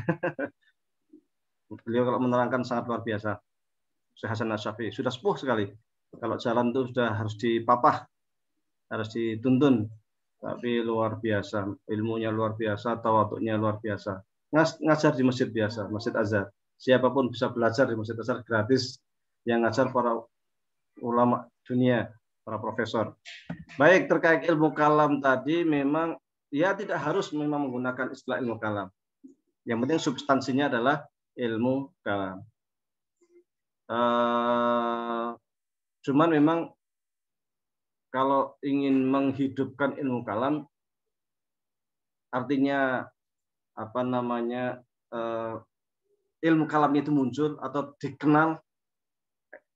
Beliau kalau menerangkan sangat luar biasa. Syekh Hasan Syafi'i sudah sepuh sekali. Kalau jalan itu sudah harus dipapah, harus dituntun. Tapi luar biasa, ilmunya luar biasa, tawaduknya luar biasa. Ngajar di masjid biasa, Masjid Azhar. Siapapun bisa belajar di Masjid Azhar gratis. Yang ngajar para ulama dunia, para profesor. Baik, terkait ilmu kalam tadi memang ya tidak harus memang menggunakan istilah ilmu kalam. Yang penting substansinya adalah ilmu kalam. Cuman memang kalau ingin menghidupkan ilmu kalam, artinya ilmu kalamnya itu muncul atau dikenal,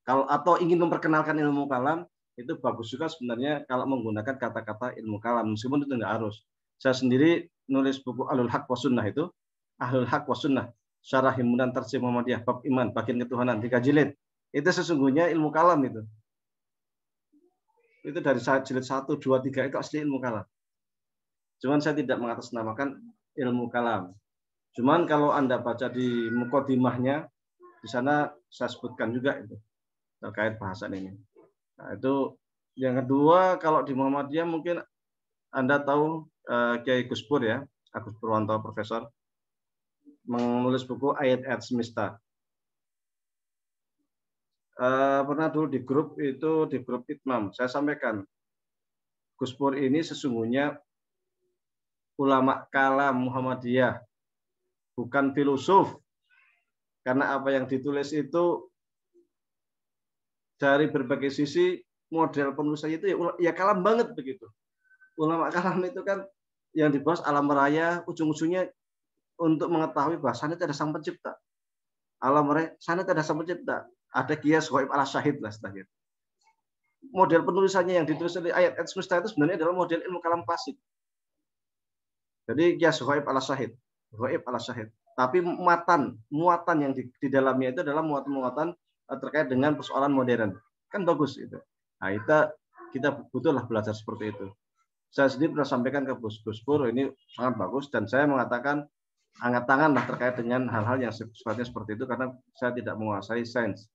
atau ingin memperkenalkan ilmu kalam, itu bagus juga sebenarnya kalau menggunakan kata-kata ilmu kalam, meskipun itu tidak harus. Saya sendiri nulis buku Ahlul Haq wa Sunnah itu, Ahlul Haq wa Sunnah, Syarah Himpunan Tarjih Muhammadiyah, Bab Iman, Bagian Ketuhanan, 3 jilid. Itu sesungguhnya ilmu kalam itu. Itu dari jilid 1, 2, 3 itu asli ilmu kalam. Cuman saya tidak mengatasnamakan ilmu kalam. Cuman kalau Anda baca di muqaddimahnya, di sana saya sebutkan juga itu terkait bahasan ini. Nah, itu yang kedua, kalau di Muhammadiyah mungkin Anda tahu Kiai Gus Pur ya, Agus Purwanto Profesor, menulis buku Ayat-Ayat Semesta. Pernah dulu di grup Itmam, saya sampaikan Gus Pur ini sesungguhnya ulama kalam Muhammadiyah, bukan filosof. Karena apa yang ditulis itu dari berbagai sisi model penulisannya itu ya kalam banget begitu. Ulama kalam itu kan yang dibahas alam raya, ujung-ujungnya untuk mengetahui bahasanya ada sang pencipta. Alam raya, sana ada sang pencipta. Ada qiyas ghaib ala syahid lah setahir. Model penulisannya yang ditulis oleh ayat-ayat semesta itu sebenarnya adalah model ilmu kalam klasik. Jadi qiyas ghaib ala syahid. Ghaib ala syahid. Tapi muatan yang di dalamnya itu adalah muatan-muatan terkait dengan persoalan modern. Kan bagus itu. Nah, kita butuhlah belajar seperti itu. Saya sendiri pernah sampaikan ke Gus Pur, ini sangat bagus, dan saya mengatakan angkat tangan lah terkait dengan hal-hal yang sifatnya seperti itu, karena saya tidak menguasai sains.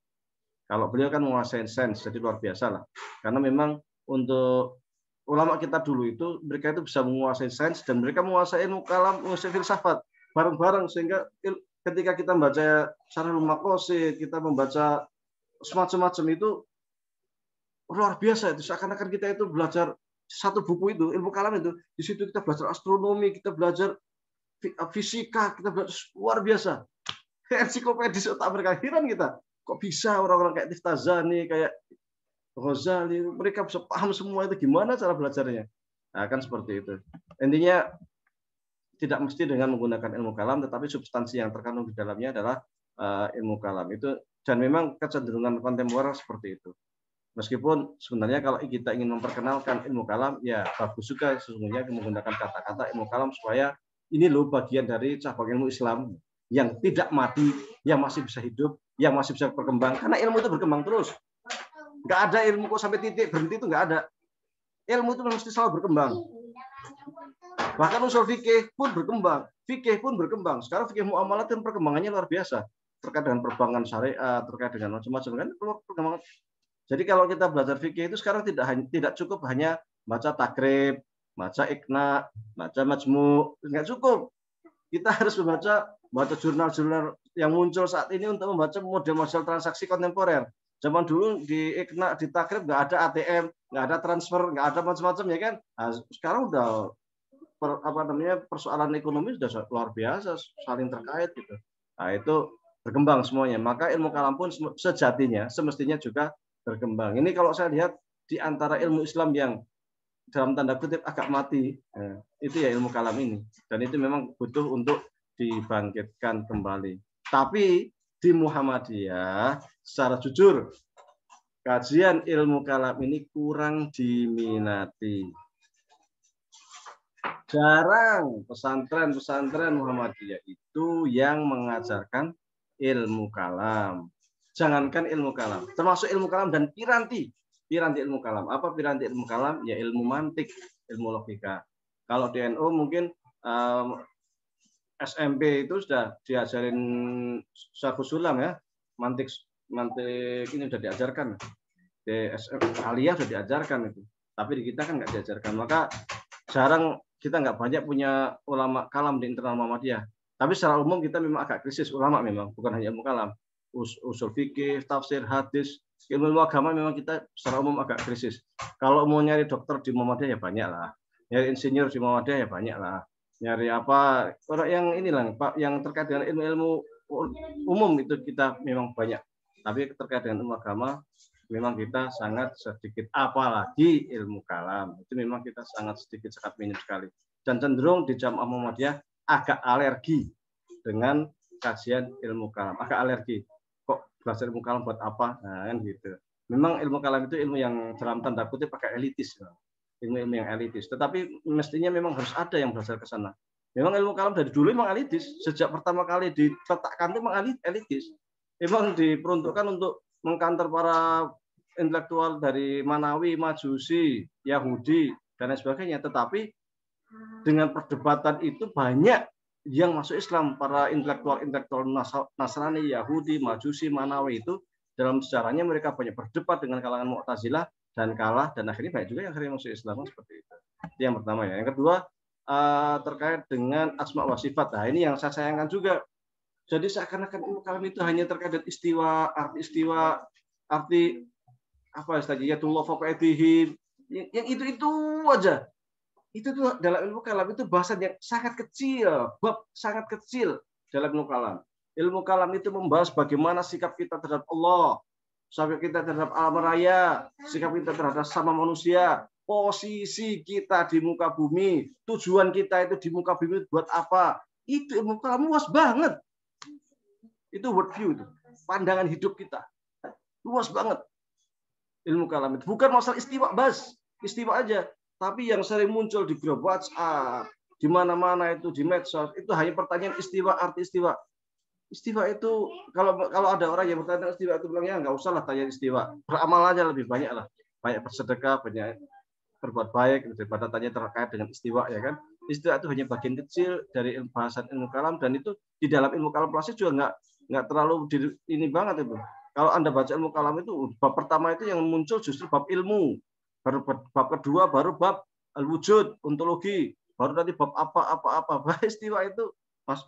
Kalau beliau kan menguasai sains, jadi luar biasa lah. Karena memang untuk ulama kita dulu itu, mereka itu bisa menguasai sains, dan mereka menguasai ilmu kalam, menguasai filsafat bareng-bareng, sehingga ketika kita membaca Syarhul Maqasid, kita membaca semacam-macam itu luar biasa. Itu seakan-akan kita itu belajar satu buku itu, ilmu kalam itu, di situ kita belajar astronomi, kita belajar fisika, kita belajar luar biasa. Ensiklopedis otak mereka, heran kita. Kok bisa orang-orang kayak Taftazani, kayak Ghazali, mereka bisa paham semua itu, gimana cara belajarnya? Nah, kan seperti itu. Intinya tidak mesti dengan menggunakan ilmu kalam, tetapi substansi yang terkandung di dalamnya adalah ilmu kalam itu, dan memang kecenderungan kontemporer seperti itu. Meskipun sebenarnya kalau kita ingin memperkenalkan ilmu kalam, ya bagus juga sesungguhnya menggunakan kata-kata ilmu kalam supaya ini loh bagian dari cabang ilmu Islam yang tidak mati, yang masih bisa hidup, yang masih bisa berkembang. Karena ilmu itu berkembang terus. Nggak ada ilmu kok sampai titik berhenti, itu nggak ada. Ilmu itu mesti selalu berkembang. Bahkan usul fikih pun berkembang, fikih pun berkembang. Sekarang fikih muamalat kan perkembangannya luar biasa, terkait dengan perbankan syariah, terkait dengan macam-macam kan perkembangan. Jadi kalau kita belajar fikih itu sekarang tidak cukup hanya baca takrib, baca iqna, baca majmu, nggak cukup. Kita harus baca jurnal-jurnal yang muncul saat ini untuk membaca model-model transaksi kontemporer. Zaman dulu di iqna, di takrib nggak ada ATM, nggak ada transfer, nggak ada macam-macam ya kan. Nah, sekarang udah persoalan ekonomi sudah luar biasa, saling terkait gitu. Nah, itu berkembang semuanya. Maka ilmu kalam pun sejatinya semestinya juga berkembang. Ini kalau saya lihat di antara ilmu Islam yang dalam tanda kutip agak mati, itu ya ilmu kalam ini. Dan itu memang butuh untuk dibangkitkan kembali. Tapi di Muhammadiyah, secara jujur, kajian ilmu kalam ini kurang diminati. Jarang pesantren Muhammadiyah itu yang mengajarkan ilmu kalam. Jangankan ilmu kalam, termasuk ilmu kalam dan piranti ilmu kalam. Apa piranti ilmu kalam? Ya ilmu mantik, ilmu logika. Kalau di NU mungkin SMP itu sudah diajarin Syarhus Sulam ya, mantik ini sudah diajarkan. Di SMP aliyah sudah diajarkan itu. Tapi di kita kan nggak diajarkan. Maka jarang, kita nggak banyak punya ulama kalam di internal Muhammadiyah. Tapi secara umum kita memang agak krisis ulama, memang bukan hanya ilmu kalam. Usul fikih, tafsir, hadis, ilmu agama memang kita secara umum agak krisis. Kalau mau nyari dokter di Muhammadiyah ya banyak lah, nyari insinyur di Muhammadiyah ya banyak lah, nyari apa orang yang inilah Pak, yang terkait dengan ilmu umum itu kita memang banyak. Tapi terkait dengan ilmu agama memang kita sangat sedikit, apalagi ilmu kalam itu memang kita sangat sedikit, sangat minim sekali. Dan cenderung di Jamaah Muhammadiyah agak alergi dengan kajian ilmu kalam, agak alergi. Kok belajar ilmu kalam buat apa? Nah, kan gitu. Memang ilmu kalam itu ilmu yang dalam tanda kutip pakai elitis, ilmu-ilmu yang elitis. Tetapi mestinya memang harus ada yang belajar ke sana. Memang ilmu kalam dari dulu memang elitis. Sejak pertama kali diletakkan itu memang elitis. Memang diperuntukkan untuk mengkantor para intelektual dari Manawi, Majusi, Yahudi, dan lain sebagainya. Tetapi dengan perdebatan itu banyak yang masuk Islam, para intelektual Nasrani, Yahudi, Majusi, Manawi itu dalam sejarahnya mereka banyak berdebat dengan kalangan Mu'tazilah dan kalah, dan akhirnya banyak juga yang akhirnya masuk Islam seperti itu. Itu yang pertama ya. Yang kedua terkait dengan asma wa sifat. Nah, ini yang saya sayangkan juga. Jadi seakan-akan ilmu kalam itu hanya terkait dengan istiwa, arti apa istilahnya, yatullah fawqa aydihim, yang itu aja. Itu tuh dalam ilmu kalam itu bahasan yang sangat kecil, bab sangat kecil dalam ilmu kalam. Ilmu kalam itu membahas bagaimana sikap kita terhadap Allah, sikap kita terhadap alam raya, sikap kita terhadap sama manusia, posisi kita di muka bumi, tujuan kita itu di muka bumi buat apa. Itu ilmu kalam luas banget. Itu worldview itu, pandangan hidup kita. Luas banget. Ilmu kalam itu bukan masalah istiwa aja. Tapi yang sering muncul di grup WhatsApp, di mana-mana itu, di medsos, itu hanya pertanyaan istiwa, arti istiwa. Istiwa itu, kalau ada orang yang bertanya istiwa itu bilangnya nggak usah lah tanya istiwa. Beramal aja lebih banyak lah. Banyak bersedekah, banyak berbuat baik daripada tanya terkait dengan istiwa, ya kan. Istiwa itu hanya bagian kecil dari bahasan ilmu kalam, dan itu di dalam ilmu kalam klasik juga nggak terlalu ini banget itu. Kalau Anda baca ilmu kalam itu, bab pertama itu yang muncul justru bab ilmu. Baru bab kedua baru bab al-wujud, ontologi, baru nanti bab apa. Istiwa itu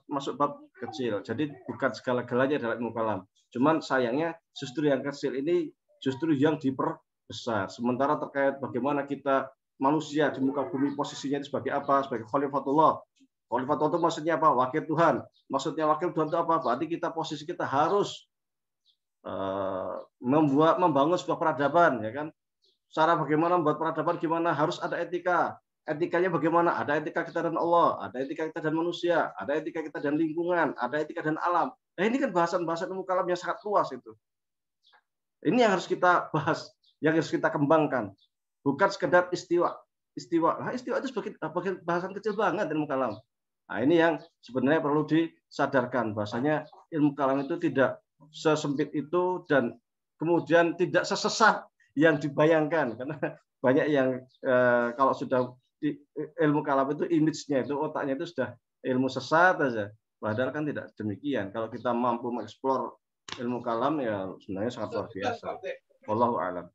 masuk bab kecil. Jadi bukan segala-galanya dalam ilmu kalam. Cuman sayangnya justru yang kecil ini justru yang diperbesar. Sementara terkait bagaimana kita manusia di muka bumi posisinya itu sebagai apa? Sebagai khalifatullah. Khalifatullah itu maksudnya apa? Wakil Tuhan. Maksudnya wakil Tuhan itu apa? Berarti posisi kita harus membangun sebuah peradaban, ya kan? Cara bagaimana membuat peradaban, gimana, harus ada etika etikanya bagaimana? Ada etika kita dan Allah, ada etika kita dan manusia, ada etika kita dan lingkungan, ada etika dan alam. Nah, ini kan bahasan-bahasan ilmu kalam yang sangat luas itu. Ini yang harus kita bahas, yang harus kita kembangkan. Bukan sekedar istiwa. Nah, istiwa itu sebagai bahasan kecil banget ilmu kalam. Nah, ini yang sebenarnya perlu disadarkan. Bahasanya ilmu kalam itu tidak sesempit itu dan kemudian tidak sesesat yang dibayangkan. Karena banyak yang kalau sudah di ilmu kalam itu image-nya itu, otaknya itu sudah ilmu sesat saja. Padahal kan tidak demikian. Kalau kita mampu mengeksplor ilmu kalam ya sebenarnya sangat luar biasa. Wallahu a'lam.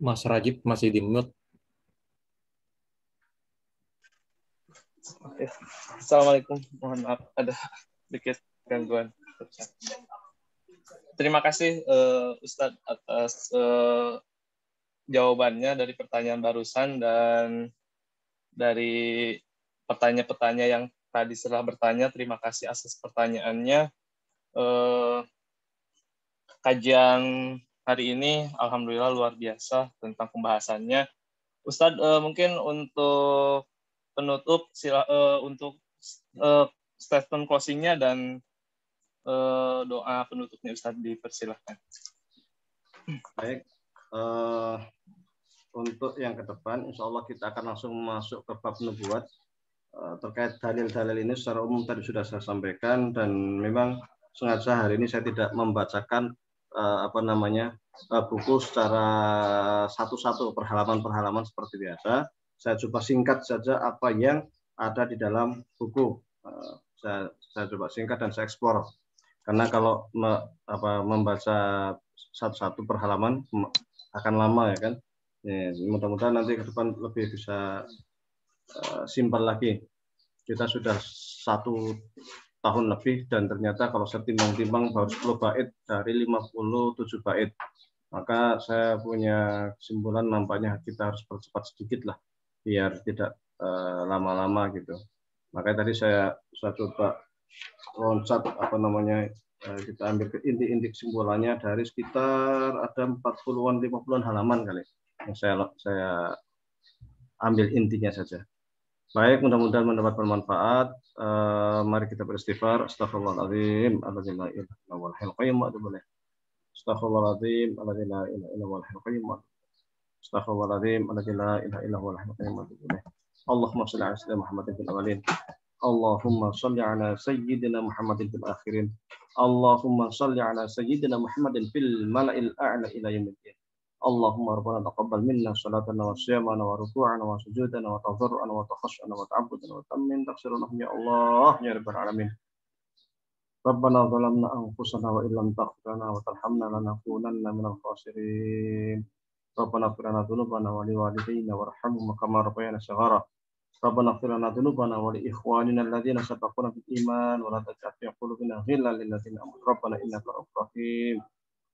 Mas Rajib masih di mute. Assalamualaikum, mohon maaf ada sedikit gangguan. Terima kasih Ustadz atas jawabannya dari pertanyaan barusan dan dari pertanyaan-pertanyaan yang tadi setelah bertanya. Terima kasih atas pertanyaannya. Kajian hari ini alhamdulillah luar biasa tentang pembahasannya. Ustadz, mungkin untuk penutup untuk statement closing-nya dan doa penutupnya Ustadz dipersilahkan. Baik, untuk yang ke depan insya Allah kita akan langsung masuk ke bab nubuat. Terkait dalil-dalil ini secara umum tadi sudah saya sampaikan dan memang sengaja hari ini saya tidak membacakan buku secara satu-satu perhalaman-perhalaman seperti biasa. Saya coba singkat saja apa yang ada di dalam buku. Saya coba singkat dan saya eksplor. Karena kalau membaca satu-satu perhalaman akan lama ya kan. Ya, mudah-mudahan nanti ke depan lebih bisa simpel lagi. Kita sudah 1 tahun lebih dan ternyata kalau saya timbang-timbang baru 10 bait dari 57 bait. Maka saya punya kesimpulan nampaknya kita harus percepat sedikit lah biar tidak lama-lama gitu. Makanya tadi saya coba loncat kita ambil ke inti-inti kesimpulannya dari sekitar ada 40-an 50-an halaman kali. Yang saya ambil intinya saja. Baik, mudah-mudahan mendapat bermanfaat. Mari kita beristighfar. Astaghfirullahaladzim. Astaghfirullahaladzim. Allahumma shalli ala sayyidina Muhammadin fil awwalin. Allahumma shalli ala sayyidina Muhammadin fil akhirin. Allahumma shalli ala sayyidina Muhammadin fil mala'il a'la ila yaumil qiyamah. Allahumma rabbana taqabbal minna salatana wa siyamana wa ruku'ana wa sujudana wa tadarru'ana wa takhashshana wa ta'abbudana wa tammin taghfiruna ya Allah ya rabbal alamin. Rabbana zalamna anfusana wa illam taghfir lana wa tarhamna lanakunanna minal khasirin. Rabbana ighfir lana dhunubana wa liwalidayna warhamhum kama rabbayana shighara. Rabbana ighfir lana dhunubana wa li ikhwanina alladhina sabaquna bil iman wa la taj'al fi qulubina ghillan lil ladzina amanu rabbana innaka ra'ufur rahim.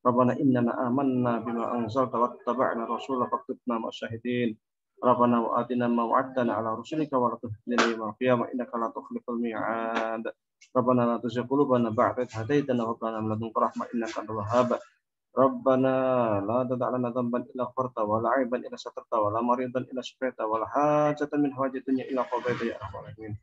Rabbana innana amanna bima anzalta wattaba'na rasula faktubna ma'asyahidin. Rabbana wa atina ma wa'adtana ala rusulika wa la tukhzina yawmal qiyamah innaka la tukhliful mi'ad. Rabbana la tuzigh qulubana ba'da idh hadaytana wa hab lana min ladunka rahmah innaka antal wahhab. Rabbana la tada' lana dhanban illa ghafarta wa la 'aiban illa satarta wa la maridan illa shafayta wa la hajatan min hawaijid dunya illa qadayta ya arhamar rahimin.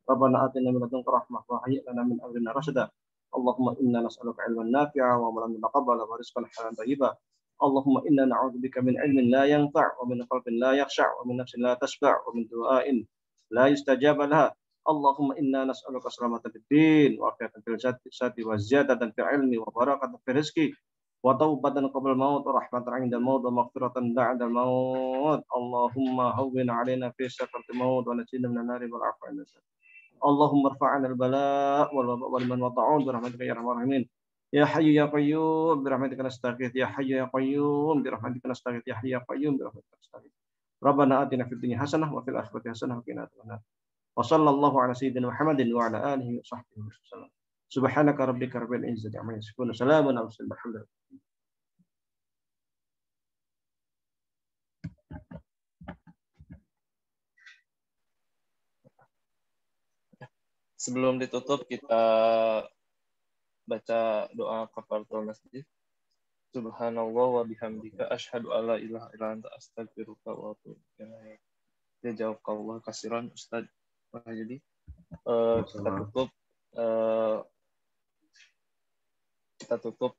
Rabbana atina min ladunka rahmah wa hayyi' lana min amrina rashada. Allahumma inna nas'aluka 'ilman nafi'a wa 'amalan mutaqabbala wa rizqan halalan thayyiba. Allahumma inna na'udzubika min 'ilmin la yanfa' wa min qalbin la yakhsha' wa min nafsin la tashba' wa min du'ain la yustajaba laha. Allahumma inna nas'aluka salamatan fid din wa afiyatan fil jasadi wa ziyadatan fil 'ilmi wa barakatan fil rizqi wa taubatan qabla al-maut wa rahmatan 'inda al-maut wa maghfiratan ba'da al-maut. Allahumma hawwin 'alaina fi sakratil maut wa najjina minan nari wal 'afwa 'inda Allahumma rfa'na al-bala' wal waba' wal man wa ta'un bi rahmatika ya arhamar rahimin. Ya hayyu ya qayyum bi rahmatika nastaghits. Ya hayyu ya qayyum bi rahmatika nastaghits. Ya hayyu ya qayyum bi rahmatika nastaghits. Rabbana atina fid dunya hasanah wa fil akhirati hasanah wa qina adzabannar. Wa sallallahu ala sayyidina Muhammadin wa ala alihi wa sahbihi wasallam. Subhanaka rabbika rabbil izzati amma yasifun. Salamun ala al-mursalin. sebelum ditutup kita baca doa kafaratul masjid. Subhanallah wa bihamdika asyhadu alla ilaha illa anta astaghfiruka wa atubu ilaik. Ya jazakallahu khairan Ustaz. Jadi kita tutup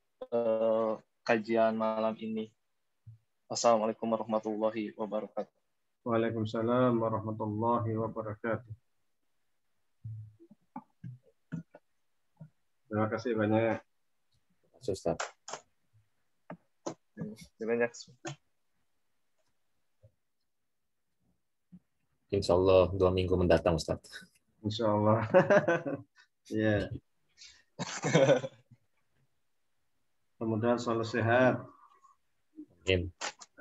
kajian malam ini. Wassalamualaikum warahmatullahi wabarakatuh. Waalaikumsalam warahmatullahi wabarakatuh. Terima kasih banyak. Ustaz. Terima banyak. Insya Allah 2 minggu mendatang, Ustaz. Insya Allah. Ya. Mudah-mudahan selalu sehat. Amin.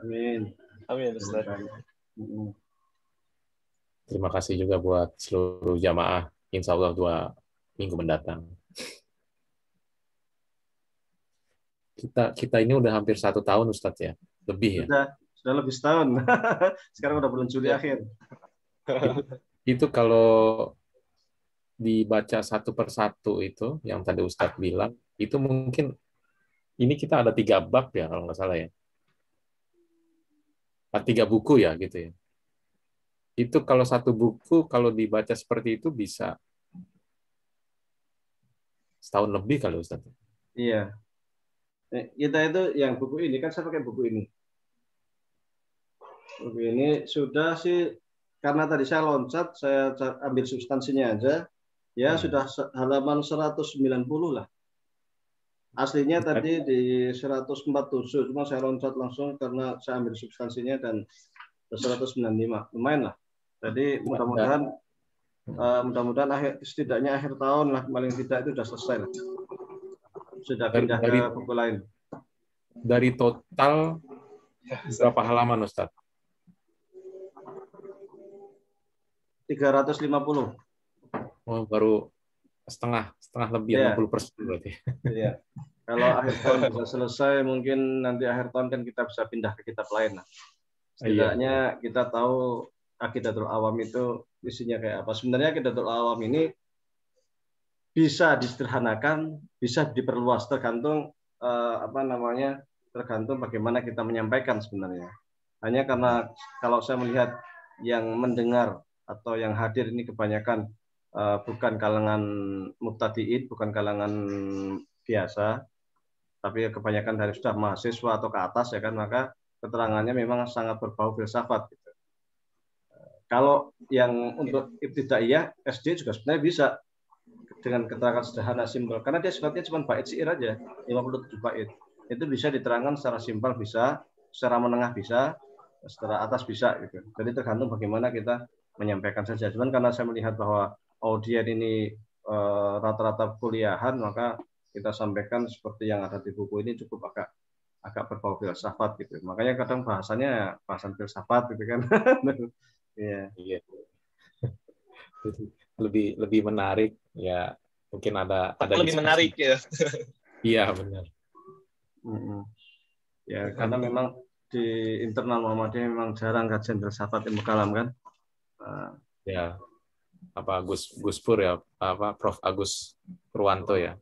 Amin. Amin, Ustaz. Terima kasih juga buat seluruh jamaah. Insya Allah 2 minggu mendatang. Kita ini udah hampir 1 tahun, Ustaz ya, lebih ya. Sudah lebih setahun. Sekarang udah bulan Juli akhir. Itu kalau dibaca satu persatu itu yang tadi Ustadz bilang, itu mungkin ini kita ada 3 bab ya kalau nggak salah ya. 3 buku ya gitu ya. Itu kalau 1 buku kalau dibaca seperti itu bisa setahun lebih kalau Ustadz. Iya. Kita itu yang buku ini kan saya pakai buku ini. Buku ini sudah sih karena tadi saya loncat, saya ambil substansinya aja, ya sudah halaman 190 lah. Aslinya tadi di 147, cuma saya loncat langsung karena saya ambil substansinya dan 195, lumayan lah. Jadi mudah-mudahan setidaknya akhir tahun lah, paling tidak itu sudah selesai lah. Sudah pindah ke buku lain. Dari total berapa halaman, Ustaz? 350. Oh, baru setengah lebih, ya. 60% berarti. Iya. Kalau akhir tahun bisa selesai, mungkin nanti akhir tahun kan kita bisa pindah ke kitab lain lah. Setidaknya kita tahu Aqidatul Awam itu isinya kayak apa. Sebenarnya Aqidatul Awam ini bisa disederhanakan, bisa diperluas tergantung tergantung bagaimana kita menyampaikan sebenarnya. Hanya karena kalau saya melihat yang mendengar atau yang hadir ini kebanyakan bukan kalangan mubtadi'in, bukan kalangan biasa, tapi kebanyakan dari sudah mahasiswa atau ke atas ya kan, maka keterangannya memang sangat berbau filsafat gitu. Kalau yang untuk ibtidaiyah SD juga sebenarnya bisa dengan keterangan sederhana simpel, karena dia sifatnya cuma bait syair aja, 57 bait. Itu bisa diterangkan secara simpel bisa, secara menengah bisa, secara atas bisa gitu. Jadi tergantung bagaimana kita menyampaikan saja. Cuman karena saya melihat bahwa audien ini rata-rata kuliahan, maka kita sampaikan seperti yang ada di buku ini cukup agak berbau filsafat gitu. Makanya kadang bahasannya bahasan filsafat gitu kan. Iya. Lebih menarik ya, mungkin ada lebih diskusi. Menarik ya. Iya benar. Ya karena memang di internal Muhammadiyah memang jarang kajian filsafat ilmu kalam kan. Ya apa Gus Pur ya, apa Prof Agus Purwanto ya.